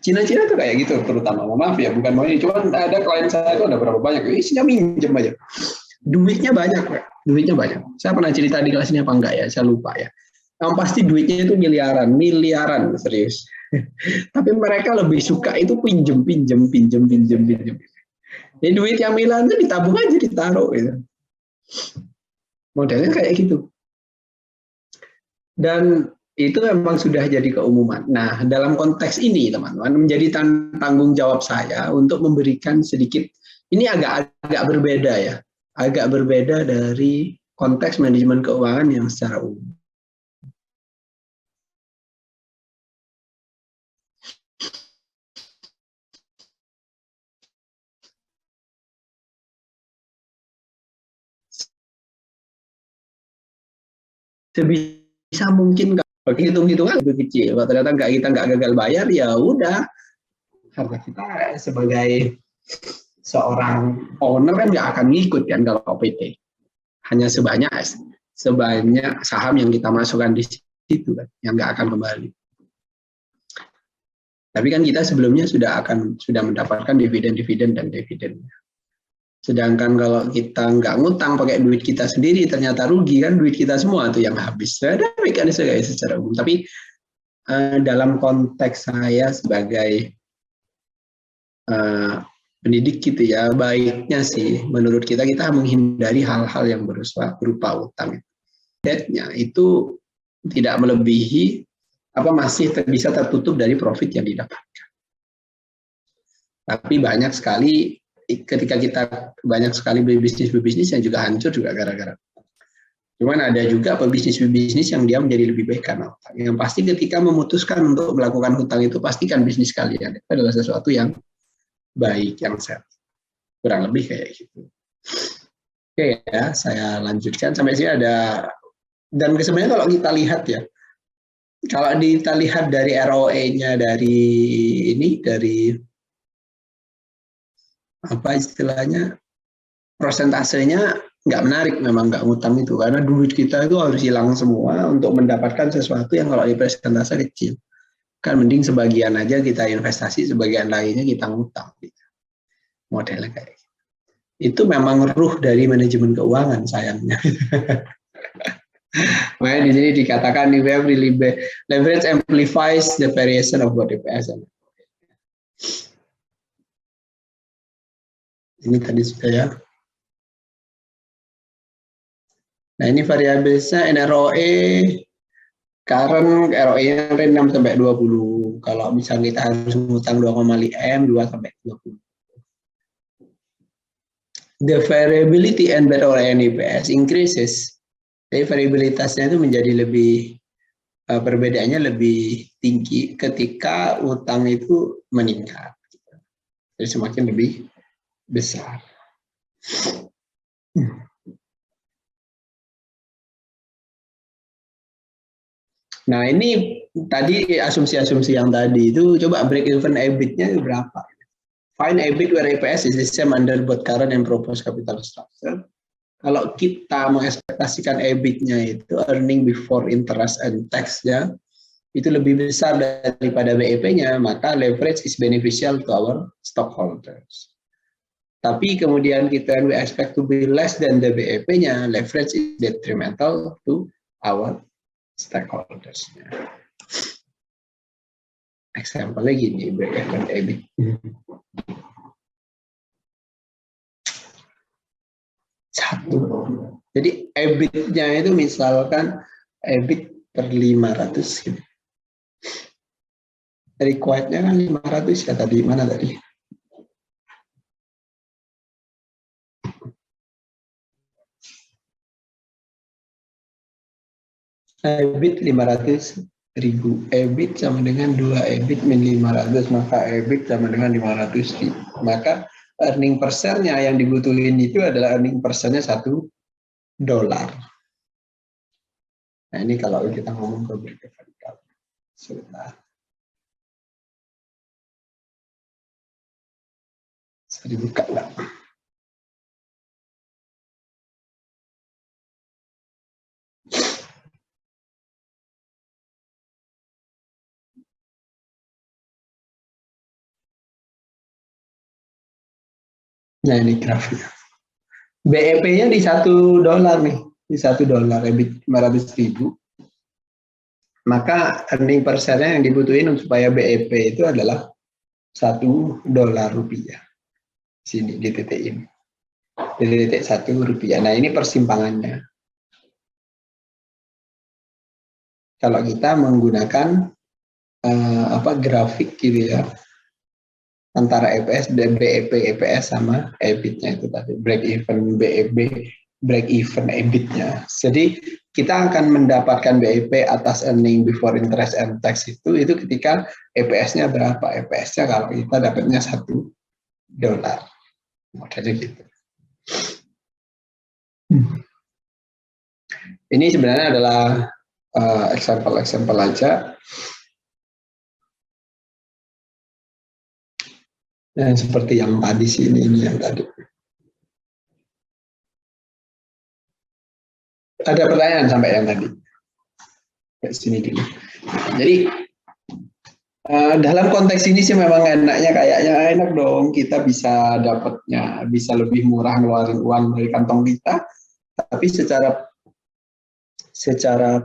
Cina-Cina tuh kayak gitu, terutama, maaf ya, bukan mau ini, cuman ada klien saya itu ada berapa banyak, isinya minjem aja. Duitnya banyak, duitnya banyak. Saya pernah cerita di kelas ini apa enggak ya, saya lupa ya. Yang pasti duitnya itu miliaran serius. Tapi mereka lebih suka itu pinjem. Jadi duit yang miliaran itu ditabung aja, ditaruh gitu. Modelnya kayak gitu. Dan itu memang sudah jadi keumuman. Nah, dalam konteks ini teman-teman menjadi tanggung jawab saya untuk memberikan sedikit, ini agak berbeda ya. Agak berbeda dari konteks manajemen keuangan yang secara umum. Sebisa mungkin kalau hitung-hitungan lebih kecil. Kalau ternyata kita nggak gagal bayar, ya udah. Karena kita sebagai seorang owner kan nggak akan ngikut kan kalau PT. Hanya sebanyak saham yang kita masukkan di situ kan, yang nggak akan kembali. Tapi kan kita sebelumnya sudah mendapatkan dividen. Sedangkan kalau kita nggak ngutang pakai duit kita sendiri, ternyata rugi kan, duit kita semua tuh yang habis. Ada mekanisme kayak secara umum. Tapi dalam konteks saya sebagai pendidik gitu ya, baiknya sih menurut kita menghindari hal-hal yang berupa utang. Debt-nya itu tidak melebihi masih bisa tertutup dari profit yang didapatkan. Tapi banyak sekali ketika kita banyak sekali berbisnis yang juga hancur juga gara-gara. Cuman ada juga pebisnis yang dia menjadi lebih baik karena utang. Yang pasti ketika memutuskan untuk melakukan hutang itu pastikan bisnis kalian itu adalah sesuatu yang baik, yang sehat. Kurang lebih kayak gitu. Oke ya, saya lanjutkan sampai sini ada. Dan sebenarnya kalau kita lihat ya, kalau kita lihat dari ROE-nya dari apa istilahnya, prosentasenya nggak menarik, memang nggak ngutang itu, karena duit kita itu harus hilang semua untuk mendapatkan sesuatu yang kalau di persentase kecil. Kan mending sebagian aja kita investasi, sebagian lainnya kita ngutang. Gitu. Modelnya kayak gitu. Itu memang ruh dari manajemen keuangan sayangnya. Makanya di sini dikatakan leverage amplifies the variation of both EPS. Ini tadi sudah ya. Nah ini variabelnya NROE, current ROE-nya 6 sampai 20. Kalau misalnya kita harus ngutang 2,5 M, 2 sampai 20. The variability and ROE EPS increases. Jadi variabilitasnya itu menjadi lebih, perbedaannya lebih tinggi ketika utang itu meningkat. Jadi semakin lebih besar. Nah ini tadi asumsi-asumsi yang tadi itu, coba break even EBIT-nya berapa? Find EBIT where EPS is the same under both current and proposed capital structure. Kalau kita mengekspektasikan EBIT-nya itu earning before interest and tax-nya itu lebih besar daripada BEP-nya, maka leverage is beneficial to our stockholders. Tapi kemudian we expect to be less than the BEP-nya, leverage is detrimental to our stakeholders. Example-nya gini, break-even EBIT. Satu. Jadi EBIT-nya itu misalkan EBIT per 500 gitu. Required-nya kan 500 ya tadi, mana tadi? EBIT 500.000. EBIT sama dengan 2 EBIT min 500, maka EBIT sama dengan 500.000. Maka earning per share-nya yang dibutuhin itu adalah earning per share-nya $1. Nah ini kalau kita ngomong ke break-even sebentar. Bisa dibuka nggak? Nah ini grafiknya. BEP-nya di $1 nih, di $1 EBIT 500.000. Maka earning per share-nya yang dibutuhin supaya BEP itu adalah $1 rupiah. Sini di titik ini, di titik $1. Nah ini persimpangannya. Kalau kita menggunakan grafik gitu ya, antara EPS dan BEP EPS sama EBIT-nya itu tadi, break even BEP, break even EBIT-nya. Jadi kita akan mendapatkan BEP atas earning before interest and tax itu ketika EPS-nya berapa? EPS-nya kalau kita dapatnya $1. Modelnya gitu. Ini sebenarnya adalah example aja. Dan seperti yang tadi sini, ini yang tadi. Ada pertanyaan sampai yang tadi? Ke sini dulu. Jadi Dalam konteks ini sih memang enaknya kayaknya enak dong, kita bisa dapatnya, bisa lebih murah ngeluarin uang dari kantong kita, tapi secara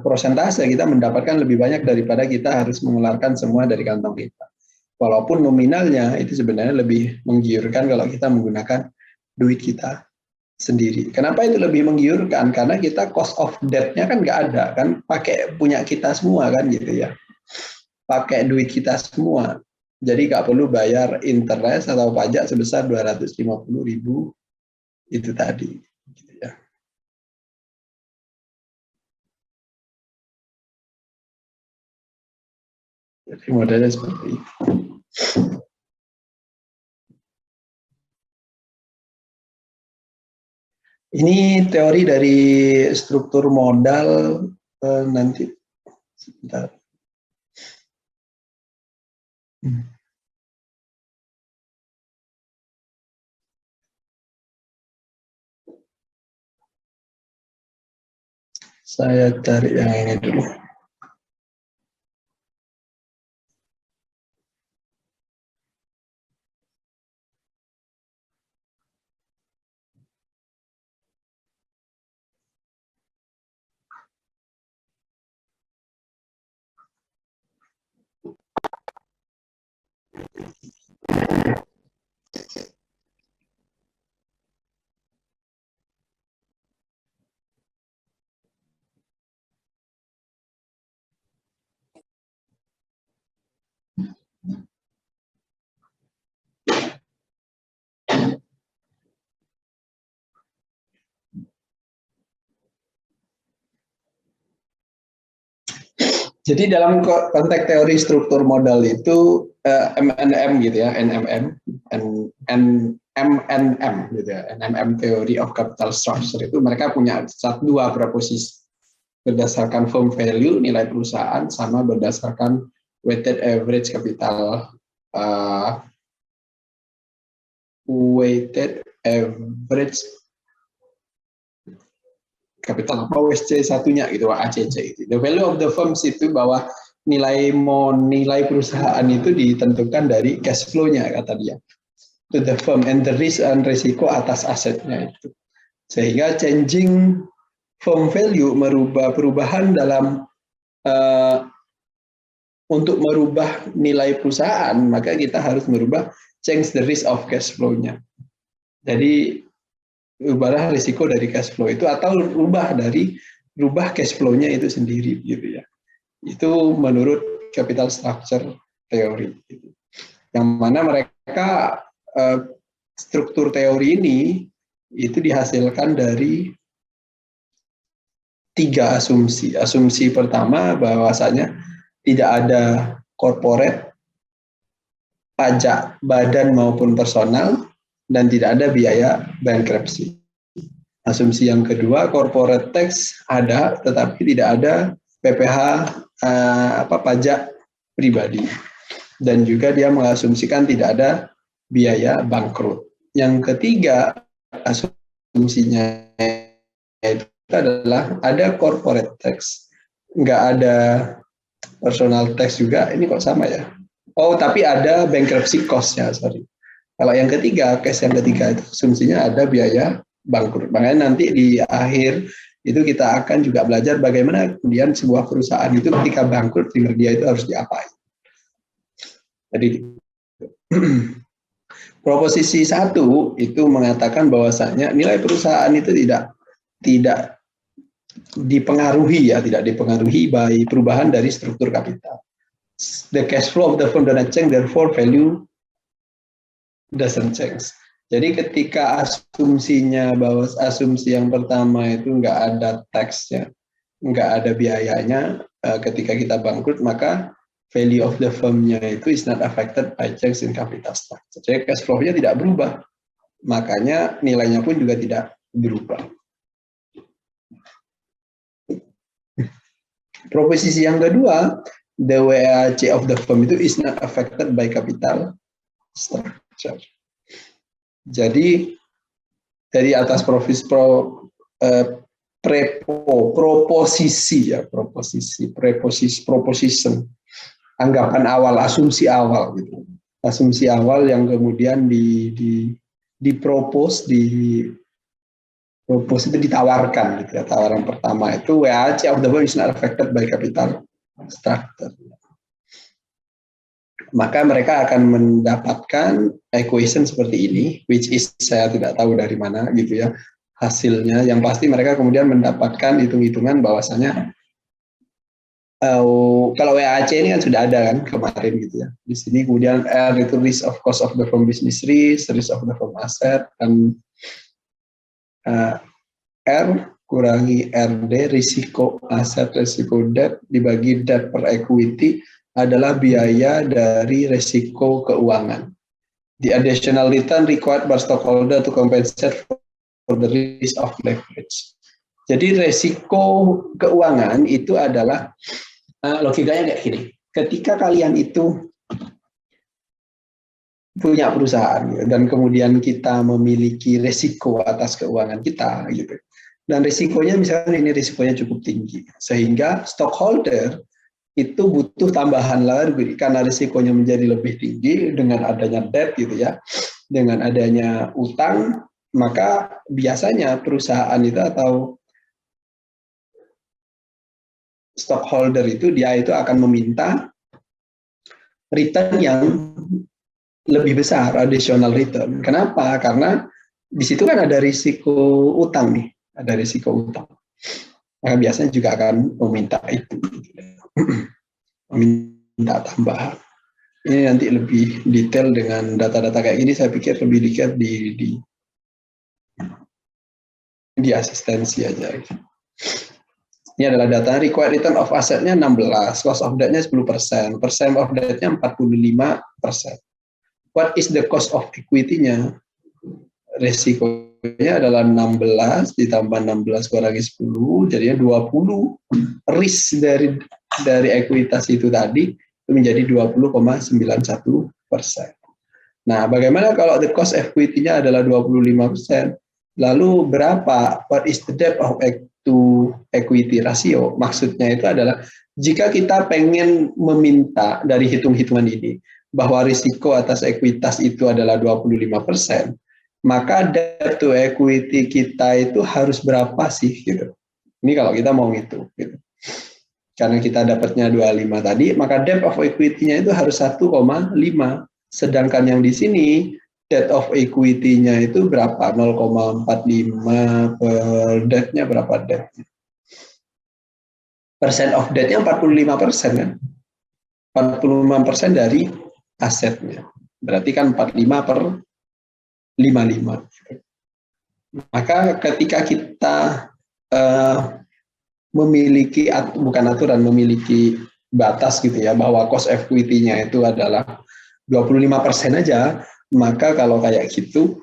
persentase kita mendapatkan lebih banyak daripada kita harus mengeluarkan semua dari kantong kita. Walaupun nominalnya itu sebenarnya lebih menggiurkan kalau kita menggunakan duit kita sendiri. Kenapa itu lebih menggiurkan? Karena kita cost of debt-nya kan nggak ada, kan pakai punya kita semua kan gitu ya. Pakai duit kita semua. Jadi nggak perlu bayar interest atau pajak sebesar 250.000 itu tadi. Gitu ya. Jadi modelnya seperti itu. Ini teori dari struktur modal nanti sebentar. Saya cari yang ini dulu. Jadi dalam konteks teori struktur modal itu MNM gitu ya, NMM, MNM gitu ya, NMM Theory of Capital Structure itu mereka punya dua proposisi berdasarkan firm value nilai perusahaan sama berdasarkan weighted average capital capital apa WSC satunya gitu ACC itu. The value of the firms itu bahwa nilai perusahaan itu ditentukan dari cash flow-nya kata dia. To the firm and the risk and risiko atas asetnya itu. Sehingga changing firm value perubahan dalam untuk merubah nilai perusahaan, maka kita harus merubah change the risk of cash flow-nya. Jadi ubahlah risiko dari cash flow itu atau rubah cash flow-nya itu sendiri gitu ya. Itu menurut capital structure teori. Yang mana mereka struktur teori ini itu dihasilkan dari 3 asumsi. Asumsi pertama bahwasanya tidak ada corporate, pajak badan maupun personal, dan tidak ada biaya bankruptcy. Asumsi yang kedua, corporate tax ada, tetapi tidak ada PPh pajak pribadi. Dan juga dia mengasumsikan tidak ada biaya bangkrut. Yang ketiga, asumsinya itu adalah ada corporate tax, nggak ada personal tax juga. Ini kok sama ya? Oh, tapi ada bankruptcy cost-nya, sorry. Kalau yang ketiga, case yang ketiga itu asumsinya ada biaya bangkrut. Makanya nanti di akhir itu kita akan juga belajar bagaimana kemudian sebuah perusahaan itu ketika bangkrut dia itu harus diapain. Jadi proposisi 1 itu mengatakan bahwasanya nilai perusahaan itu tidak dipengaruhi by perubahan dari struktur kapital. The cash flow of the firm doesn't change, therefore value doesn't change. Jadi ketika asumsinya bahwa asumsi yang pertama itu nggak ada tax-nya, nggak ada biayanya ketika kita bangkrut, maka value of the firm-nya itu is not affected by change in capital structure. Jadi cash flow-nya tidak berubah, makanya nilainya pun juga tidak berubah. Proposisi yang kedua, the WAC of the firm itu is not affected by capital structure. Jadi dari atas proposition anggapan awal, asumsi awal gitu. Asumsi awal yang kemudian dipropose itu ditawarkan gitu ya. Tawaran pertama itu WAC of the firm is not affected by capital structure. Maka mereka akan mendapatkan equation seperti ini, which is saya tidak tahu dari mana gitu ya hasilnya. Yang pasti mereka kemudian mendapatkan hitung-hitungan bahwasanya kalau WAC ini kan sudah ada kan kemarin gitu ya. Di sini kemudian R itu risk of cost of the firm business risk of the firm asset, dan R kurangi RD risiko aset, risiko debt dibagi debt per equity adalah biaya dari risiko keuangan. The additional return required by stockholder to compensate for the risk of leverage. Jadi risiko keuangan itu adalah logikanya kayak gini. Ketika kalian itu punya perusahaan dan kemudian kita memiliki risiko atas keuangan kita gitu. Dan risikonya misalnya ini risikonya cukup tinggi sehingga stockholder itu butuh tambahan lagi karena risikonya menjadi lebih tinggi dengan adanya debt gitu ya. Dengan adanya utang, maka biasanya perusahaan itu atau stockholder itu dia itu akan meminta return yang lebih besar, additional return. Kenapa? Karena di situ kan ada risiko utang nih, ada risiko utang. Maka biasanya juga akan meminta itu, meminta tambahan. Ini nanti lebih detail dengan data-data kayak gini. Saya pikir lebih detail di asistensi aja. Ini adalah data required return of assetnya 16, cost of debt-nya 10%, percent of debt-nya 45%. What is the cost of equity-nya? Resikonya adalah 16 ditambah 16 kurangi 10, jadinya 20. Risk dari ekuitas itu tadi itu menjadi 20,91%. Nah, bagaimana kalau the cost equity-nya adalah 25%? Lalu berapa? What is the debt of to equity ratio? Maksudnya itu adalah jika kita pengen meminta dari hitung-hitungan ini bahwa risiko atas ekuitas itu adalah 25%, maka debt to equity kita itu harus berapa sih gitu. Ini kalau kita mau ngitung gitu. Karena kita dapatnya 25 tadi, maka debt of equity-nya itu harus 1,5. Sedangkan yang di sini debt of equity-nya itu berapa? 0,45 per debt-nya berapa debt? Percent of debt-nya 45% kan? 45% dari asetnya. Berarti kan 45 per 55. Maka ketika kita memiliki, bukan aturan, memiliki batas gitu ya, bahwa cost equity-nya itu adalah 25% aja, maka kalau kayak gitu,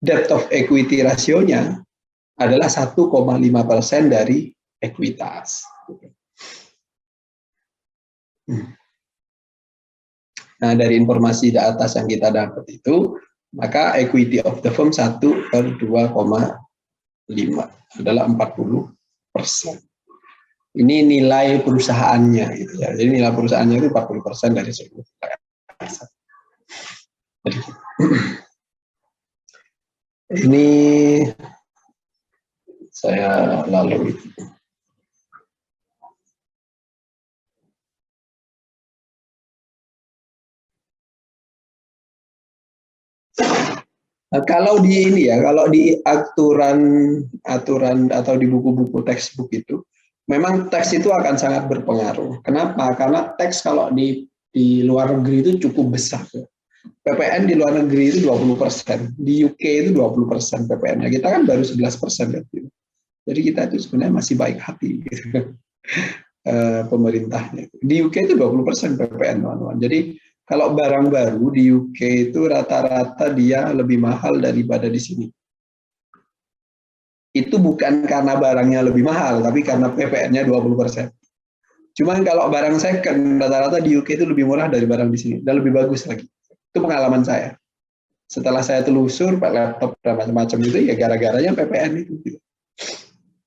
debt of equity rasionya adalah 1,5% dari ekuitas. Nah, dari informasi di atas yang kita dapat itu, maka equity of the firm 1/2,5 adalah 40%. Ini nilai perusahaannya gitu ya. Jadi nilai perusahaannya itu 40% dari seluruh aset. Ini saya lalui. Kalau di ini ya, kalau di aturan atau di buku-buku textbook itu, memang teks itu akan sangat berpengaruh. Kenapa? Karena teks kalau di luar negeri itu cukup besar. PPN di luar negeri itu 20%, di UK itu 20% PPN-nya. Kita kan baru 11%. Jadi kita itu sebenarnya masih baik hati gitu. Pemerintahnya. Di UK itu 20% PPN, teman-teman. Jadi kalau barang baru di UK itu rata-rata dia lebih mahal daripada di sini. Itu bukan karena barangnya lebih mahal, tapi karena PPN-nya 20%. Cuman kalau barang second, rata-rata di UK itu lebih murah dari barang di sini, dan lebih bagus lagi. Itu pengalaman saya. Setelah saya telusur, Pak laptop dan macam-macam itu, ya gara-garanya PPN itu.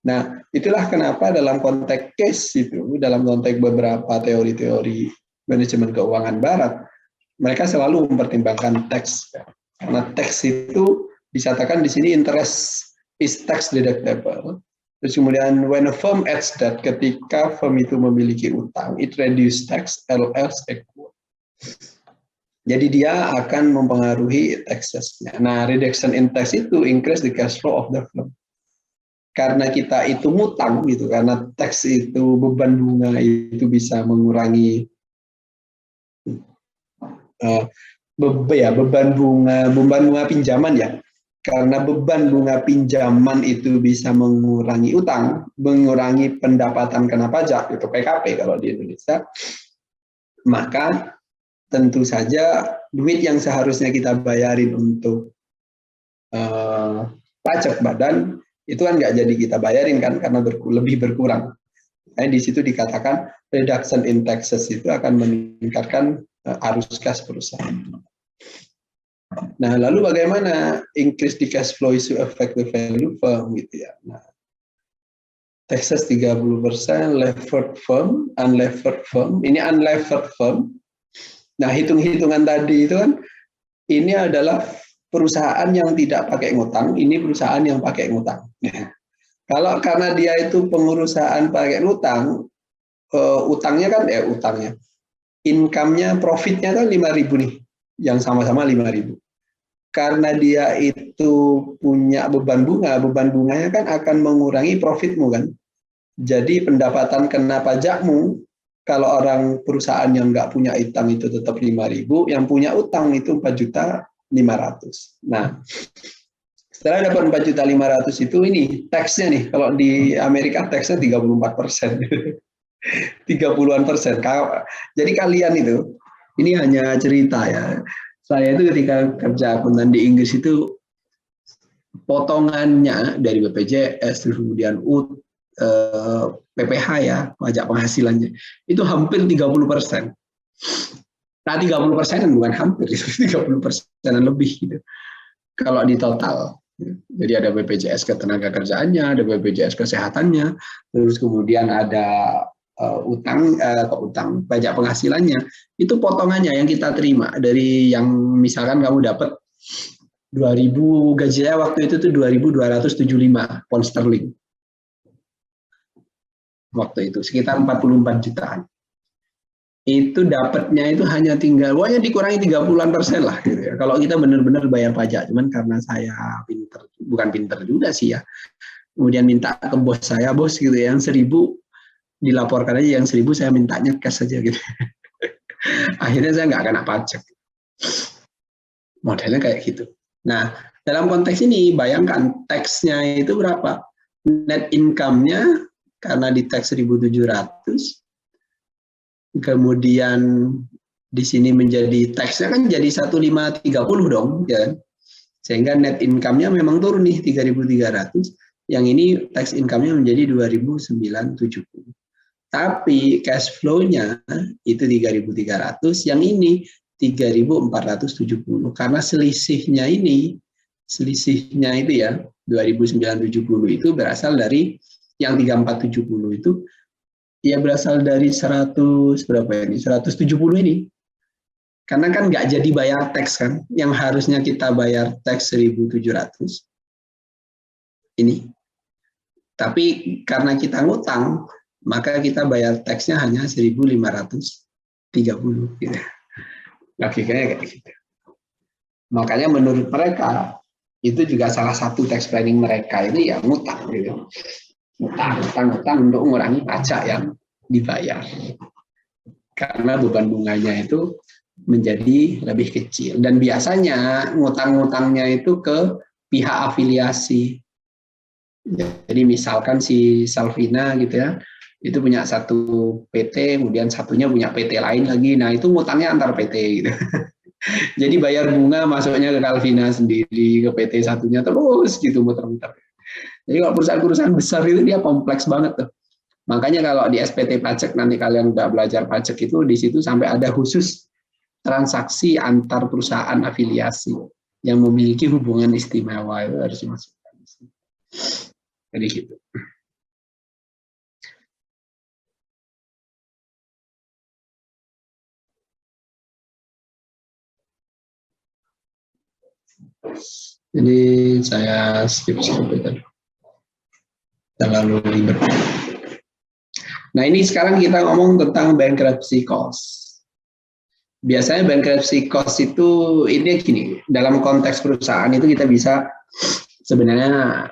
Nah, itulah kenapa dalam konteks case itu, dalam konteks beberapa teori-teori manajemen keuangan barat, mereka selalu mempertimbangkan tax. Karena tax itu disatakan di sini interest is tax deductible. Terus kemudian when a firm adds that, ketika firm itu memiliki utang, it reduce tax else equal. Jadi dia akan mempengaruhi taxes-nya. Nah, reduction in tax itu increase the cash flow of the firm. Karena kita itu ngutang gitu, karena tax itu beban bunga itu bisa mengurangi beban bunga pinjaman ya. Karena beban bunga pinjaman itu bisa mengurangi utang, mengurangi pendapatan kena pajak, itu PKP kalau di Indonesia, maka tentu saja duit yang seharusnya kita bayarin untuk pajak badan itu kan nggak jadi kita bayarin kan, karena lebih berkurang. Nah, di situ dikatakan reduction in taxes itu akan meningkatkan arus kas perusahaan. Nah, lalu bagaimana increase the cash flow is to affect the value firm gitu ya. Nah, taxes 30%, levered firm, unlevered firm. Ini unlevered firm. Nah, hitung-hitungan tadi itu kan, ini adalah perusahaan yang tidak pakai ngutang, ini perusahaan yang pakai ngutang. Kalau karena dia itu pengurusan pakai ngutang, utangnya kan income-nya, profit-nya kan 5.000 nih, yang sama-sama 5.000. Karena dia itu punya beban bunganya kan akan mengurangi profitmu kan. Jadi pendapatan kena pajakmu, kalau orang perusahaan yang nggak punya utang itu tetap 5.000, yang punya utang itu 4.500.000. Nah, setelah dapat 4.500.000 itu ini taxnya nih, kalau di Amerika taxnya 34%. 30-an%. Jadi kalian itu, ini hanya cerita ya. Saya itu ketika kerja akuntan di Inggris itu potongannya dari BPJS, kemudian PPH ya, pajak penghasilannya, itu hampir 30%. Nah, 30% bukan hampir, 30% lebih gitu. Kalau di total. Jadi ada BPJS ketenaga kerjaannya, ada BPJS kesehatannya, terus kemudian ada utang pajak penghasilannya, itu potongannya yang kita terima dari yang misalkan kamu dapat 2.000, gaji saya waktu itu tuh 2.275 pound sterling waktu itu, sekitar 44 jutaan. Itu dapatnya itu hanya tinggal, pokoknya dikurangi 30-an% lah gitu ya. Kalau kita benar-benar bayar pajak, cuman karena saya bukan pinter juga sih ya, kemudian minta ke bos saya, bos gitu ya, yang 1.000 dilaporkan aja, yang 1.000 saya mintanya cash saja gitu. Akhirnya saya nggak kena pajak. Modelnya kayak gitu. Nah, dalam konteks ini bayangkan tax-nya itu berapa? Net income-nya karena di tax 1.700, kemudian di sini menjadi tax-nya kan jadi 1.530 dong, ya. Sehingga net income-nya memang turun nih 3.300. Yang ini tax income-nya menjadi 2.970. Tapi cash flow-nya itu 3.300, yang ini 3.470. Karena selisihnya itu ya 2.970 itu berasal dari yang 3.470 itu ya berasal dari 100 berapa ini? 170 ini. Karena kan nggak jadi bayar tax kan, yang harusnya kita bayar tax 1.700 ini. Tapi karena kita ngutang, maka kita bayar taxnya hanya 1.530 gitu. Logikanya kayak gitu. Makanya menurut mereka itu juga salah satu tax planning mereka ini ya ngutang gitu. Ngutang untuk mengurangi pajak yang dibayar. Karena beban bunganya itu menjadi lebih kecil, dan biasanya ngutang-ngutangnya itu ke pihak afiliasi. Jadi misalkan si Salvina gitu ya, itu punya satu PT, kemudian satunya punya PT lain lagi. Nah, itu ngutangnya antar PT gitu. Jadi bayar bunga masuknya ke Calvina sendiri, ke PT satunya terus gitu muter-muter. Jadi kalau perusahaan-perusahaan besar itu dia kompleks banget tuh. Makanya kalau di SPT pajak nanti kalian udah belajar pajak itu, di situ sampai ada khusus transaksi antar perusahaan afiliasi yang memiliki hubungan istimewa, itu harus dimasukkan. Jadi gitu. Jadi saya skip itu, terlalu ribet. Nah ini sekarang kita ngomong tentang bankruptcy cost. Biasanya bankruptcy cost itu ini gini, dalam konteks perusahaan itu kita bisa sebenarnya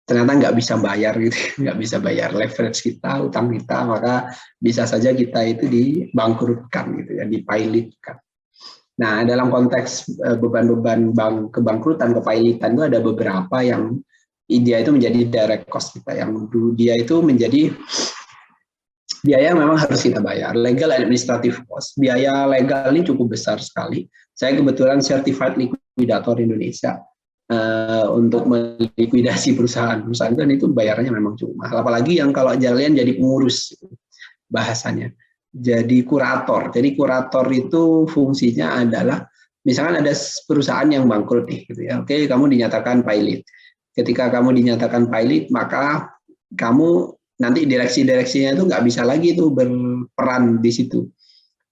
ternyata nggak bisa bayar gitu, nggak bisa bayar leverage kita, utang kita, maka bisa saja kita itu dibangkrutkan gitu ya, dipilotkan. Nah, dalam konteks beban-beban kebangkrutan, kepailitan itu ada beberapa yang dia itu menjadi direct cost kita, yang dia itu menjadi biaya yang memang harus kita bayar. Legal administrative cost, biaya legal ini cukup besar sekali. Saya kebetulan certified liquidator Indonesia untuk melikuidasi perusahaan-perusahaan kan itu bayarnya memang cukup mahal. Apalagi yang kalau kalian jadi pengurus bahasanya. Jadi kurator. Jadi kurator itu fungsinya adalah misalkan ada perusahaan yang bangkrut nih gitu ya. Oke, kamu dinyatakan pilot. Ketika kamu dinyatakan pilot, maka kamu nanti direksi-direksinya itu nggak bisa lagi itu berperan di situ.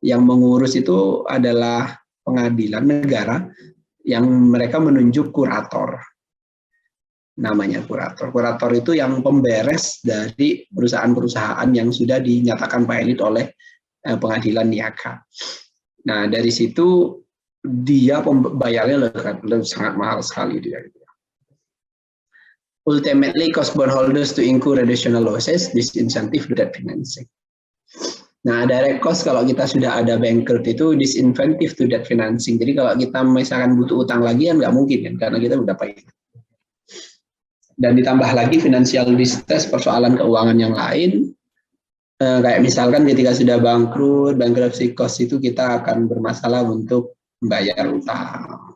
Yang mengurus itu adalah pengadilan negara yang mereka menunjuk kurator. Namanya kurator. Kurator itu yang pemberes dari perusahaan-perusahaan yang sudah dinyatakan pilot oleh pengadilan niaga. Nah, dari situ dia bayarnya sangat mahal sekali dia. Ultimately, cost bondholders to incur additional losses, disincentive to debt financing. Nah, direct cost kalau kita sudah ada bankrupt itu disincentive to debt financing. Jadi kalau kita misalkan butuh utang lagi kan nggak mungkin kan, karena kita udah pilot. Dan ditambah lagi financial distress, persoalan keuangan yang lain, kayak misalkan ketika sudah bangkrut, bankruptcy cost itu kita akan bermasalah untuk membayar utang.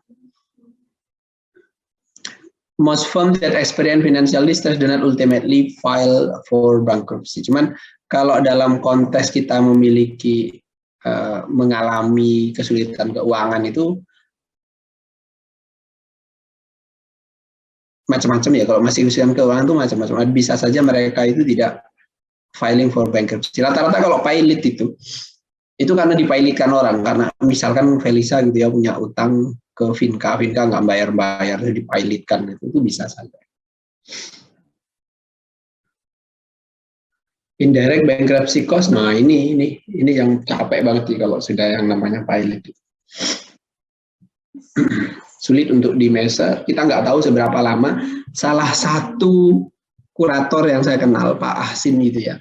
Most firms that experience financial distress do not ultimately file for bankruptcy. Cuman kalau dalam konteks kita memiliki mengalami kesulitan keuangan itu macam-macam ya. Kalau masih kesulitan keuangan itu macam-macam. Bisa saja mereka itu tidak filing for bankruptcy. Rata-rata kalau pilot itu karena dipilotkan orang, karena misalkan Felisa gitu ya punya utang ke Vinka nggak bayar-bayar, dipilotkan itu bisa saja. Indirect bankruptcy cost, nah ini yang capek banget nih kalau sudah yang namanya pilot. Sulit untuk dimeasure, kita nggak tahu seberapa lama. Salah satu kurator yang saya kenal, Pak Ahsin gitu ya,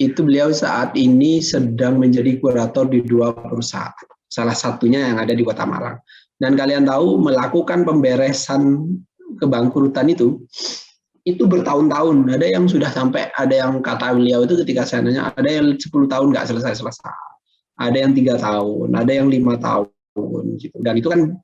itu beliau saat ini sedang menjadi kurator di 2 perusahaan. Salah satunya yang ada di Kota Malang. Dan kalian tahu melakukan pemberesan kebangkrutan itu bertahun-tahun. Ada yang sudah sampai, ada yang kata beliau itu ketika saya nanya, ada yang 10 tahun nggak selesai-selesai. Ada yang 3 tahun, ada yang 5 tahun. Gitu. Dan itu kan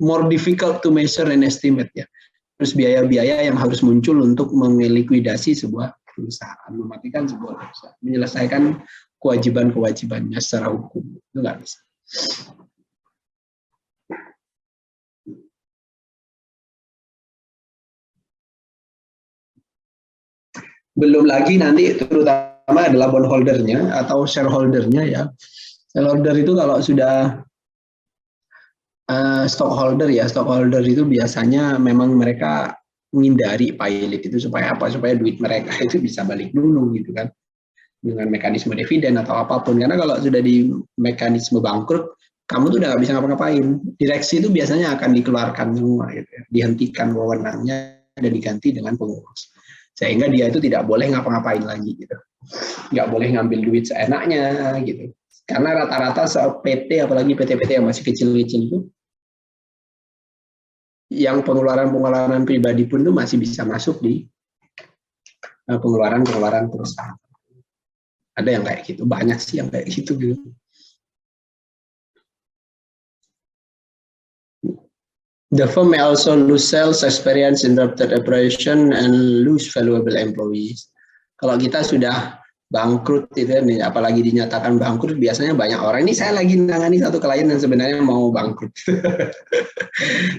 more difficult to measure and estimate ya. Terus biaya-biaya yang harus muncul untuk melikuidasi sebuah perusahaan, mematikan sebuah perusahaan, menyelesaikan kewajiban-kewajibannya secara hukum. Itu nggak bisa. Belum lagi nanti terutama adalah bondholdernya atau shareholdernya ya. Shareholder itu kalau sudah stockholder ya, stockholder itu biasanya memang mereka menghindari pilot itu supaya apa? Supaya duit mereka itu bisa balik dulu gitu kan, dengan mekanisme dividen atau apapun. Karena kalau sudah di mekanisme bangkrut, kamu tuh udah nggak bisa ngapa-ngapain. Direksi itu biasanya akan dikeluarkan semua, gitu ya. Dihentikan wewenangnya dan diganti dengan pengurus. Sehingga dia itu tidak boleh ngapa-ngapain lagi gitu, nggak boleh ngambil duit seenaknya gitu. Karena rata-rata PT, apalagi PT-PT yang masih kecil-kecil itu, yang pengeluaran pribadi pun itu masih bisa masuk di pengeluaran perusahaan. Ada yang kayak gitu, banyak sih yang kayak gitu. The firm may also lose sales, experience interrupted operation, and lose valuable employees. Kalau kita sudah bangkrut, itu apalagi dinyatakan bangkrut, biasanya banyak orang. Ini saya lagi nangani satu klien yang sebenarnya mau bangkrut.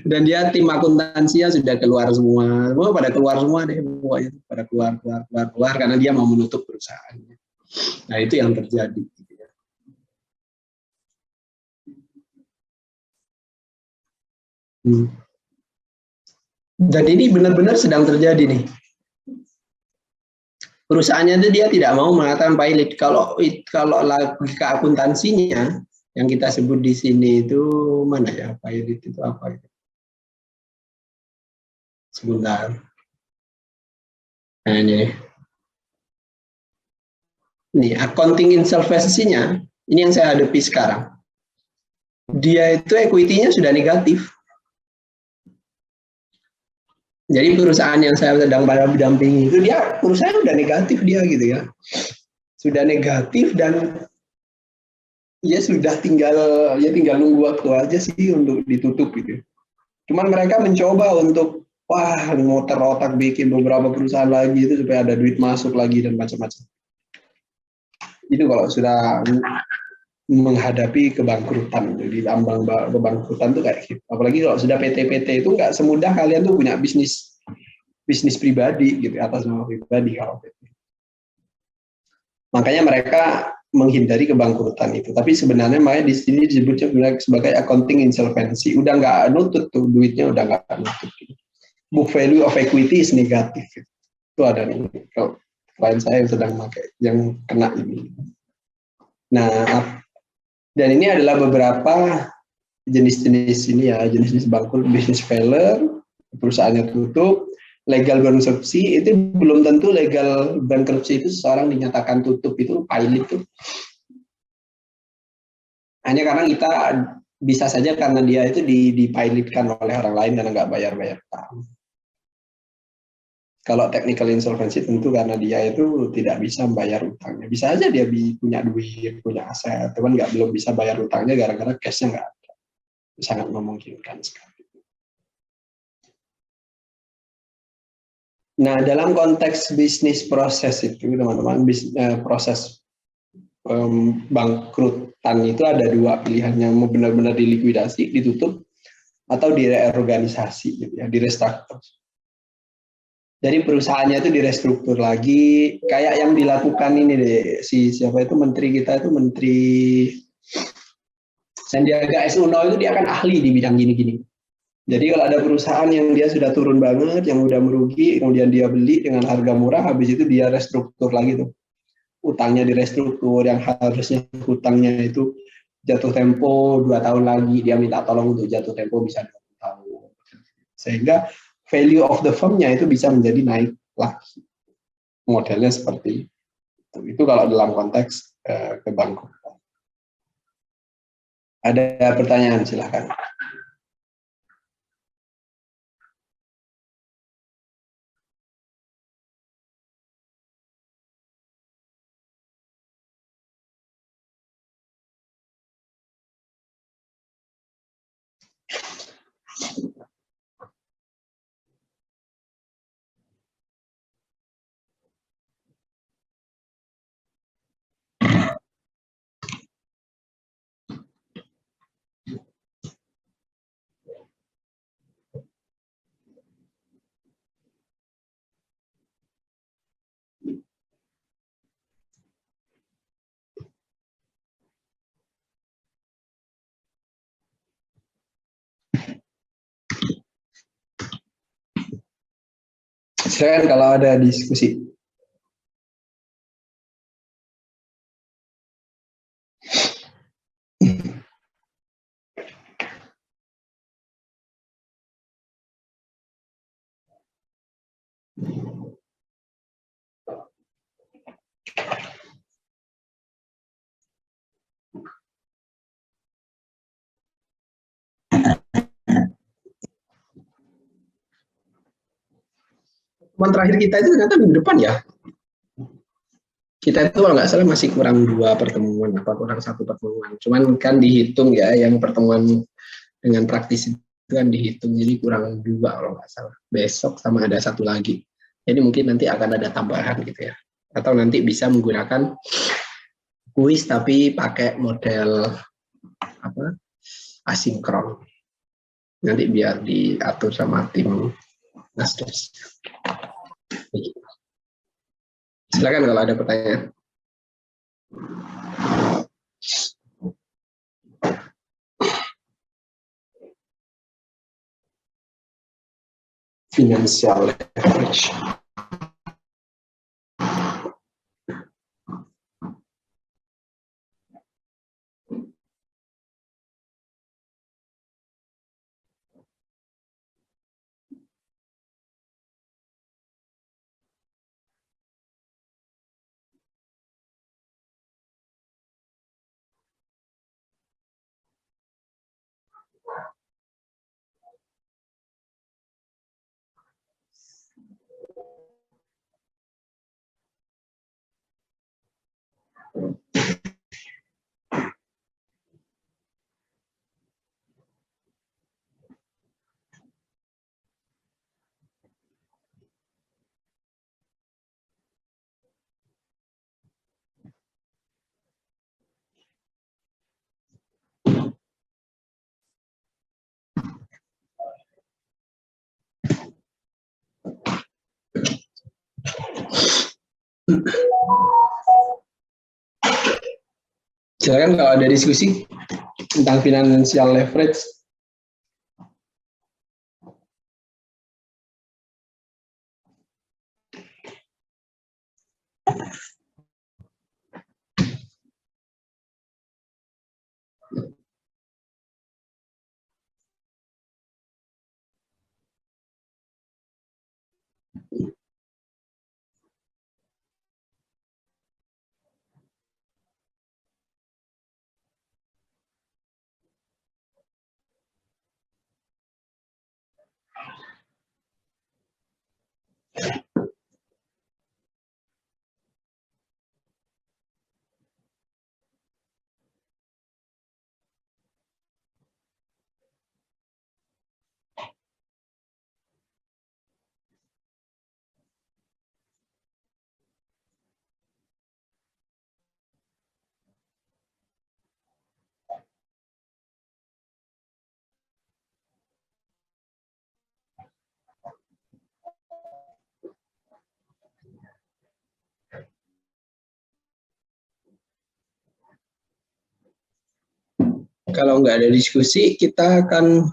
Dan dia tim akuntansinya sudah keluar semua pada keluar semua deh, pokoknya pada keluar karena dia mau menutup perusahaannya. Nah itu yang terjadi. Dan ini benar-benar sedang terjadi nih. Perusahaannya itu dia tidak mau mengatakan pilot. Kalau logika akuntansinya yang kita sebut di sini itu mana ya, pilot itu apa? Sebentar. Nah, ini accounting insolvency-nya, ini yang saya hadapi sekarang. Dia itu equity-nya sudah negatif. Jadi perusahaan yang saya sedang mendampingi itu dia perusahaan udah negatif dia gitu ya. Sudah negatif dan ya sudah tinggal nunggu waktu aja sih untuk ditutup gitu. Cuman mereka mencoba untuk ngotor otak bikin beberapa perusahaan lagi itu supaya ada duit masuk lagi dan macam-macam. Itu kalau sudah menghadapi kebangkrutan, jadi ambang kebangkrutan tuh kayak gitu. Apalagi kalau sudah PT itu nggak semudah kalian tuh punya bisnis pribadi gitu atas nama pribadi kalau PT. Makanya mereka menghindari kebangkrutan itu. Tapi sebenarnya makanya di sini disebutnya sebagai accounting insolvency. Udah nggak nutut tuh duitnya, udah nggak nutut. Book value of equity is negatif. Itu ada nih. Kalau klien saya yang sedang pakai yang kena ini. Nah, dan ini adalah beberapa jenis-jenis ini ya, jenis-jenis bangkrut, business failure, perusahaannya tutup, legal bankruptcy itu belum tentu legal bankruptcy itu seseorang dinyatakan tutup itu pilot itu. Hanya karena kita bisa saja karena dia itu dipilotkan oleh orang lain dan nggak bayar-bayar utang. Kalau technical insolvency tentu karena dia itu tidak bisa membayar utangnya. Bisa aja dia punya duit, punya aset, teman belum bisa bayar utangnya gara-gara cashnya nggak ada. Sangat memungkinkan sekali. Nah, dalam konteks bisnis proses itu, teman-teman, proses bangkrutan itu ada dua pilihan, yang mau benar-benar dilikuidasi, ditutup, atau direorganisasi, gitu ya, direstruktur. Jadi perusahaannya itu direstruktur lagi, kayak yang dilakukan ini deh, siapa itu menteri kita itu Menteri Sandiaga Uno itu dia kan ahli di bidang gini-gini. Jadi kalau ada perusahaan yang dia sudah turun banget, yang udah merugi, kemudian dia beli dengan harga murah, habis itu dia restruktur lagi tuh. Utangnya direstruktur, yang harusnya hutangnya itu jatuh tempo 2 tahun lagi, dia minta tolong untuk jatuh tempo bisa 20 tahun. Sehingga value of the firm-nya itu bisa menjadi naik lagi. Modelnya seperti itu. Itu kalau dalam konteks kebangkrutan. Ada pertanyaan, silakan. Silakan kalau ada diskusi. Pertemuan terakhir kita itu ternyata minggu depan ya. Kita itu kalau nggak salah masih kurang 2 pertemuan, apa kurang 1 pertemuan. Cuman kan dihitung ya, yang pertemuan dengan praktisi itu kan dihitung, jadi kurang 2 kalau nggak salah. Besok sama ada 1 lagi. Jadi mungkin nanti akan ada tambahan gitu ya. Atau nanti bisa menggunakan kuis tapi pakai model asinkron. Nanti biar diatur sama tim Nasdem. Silakan kalau ada pertanyaan. financial leverage. Silakan kalau ada diskusi tentang financial leverage. Kalau nggak ada diskusi, kita akan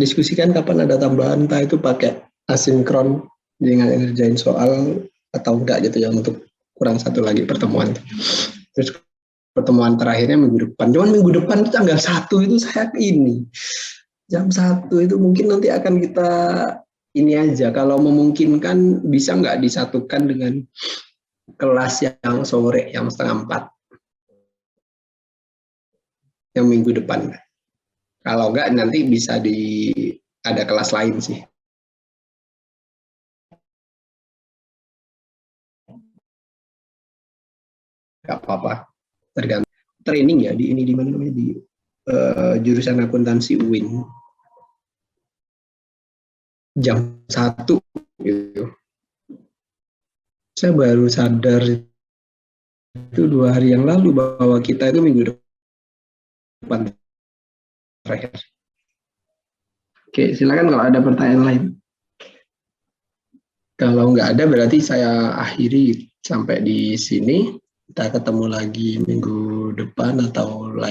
diskusikan kapan ada tambahan, entah itu pakai asinkron dengan ngerjain soal atau enggak gitu ya, untuk kurang satu lagi pertemuan. Terus pertemuan terakhirnya minggu depan. Cuman minggu depan tanggal 1 itu saya ini jam 1 itu mungkin nanti akan kita ini aja, kalau memungkinkan bisa nggak disatukan dengan kelas yang sore, yang 3:30 yang minggu depan. Kalau enggak nanti bisa ada kelas lain sih. Enggak apa-apa. Tergantung training ya di mana namanya, di jurusan akuntansi UIN. Jam 1 gitu. Saya baru sadar itu 2 hari yang lalu bahwa kita itu minggu depan terakhir. Oke, silakan kalau ada pertanyaan lain. Kalau nggak ada berarti saya akhiri sampai di sini. Kita ketemu lagi minggu depan atau lain.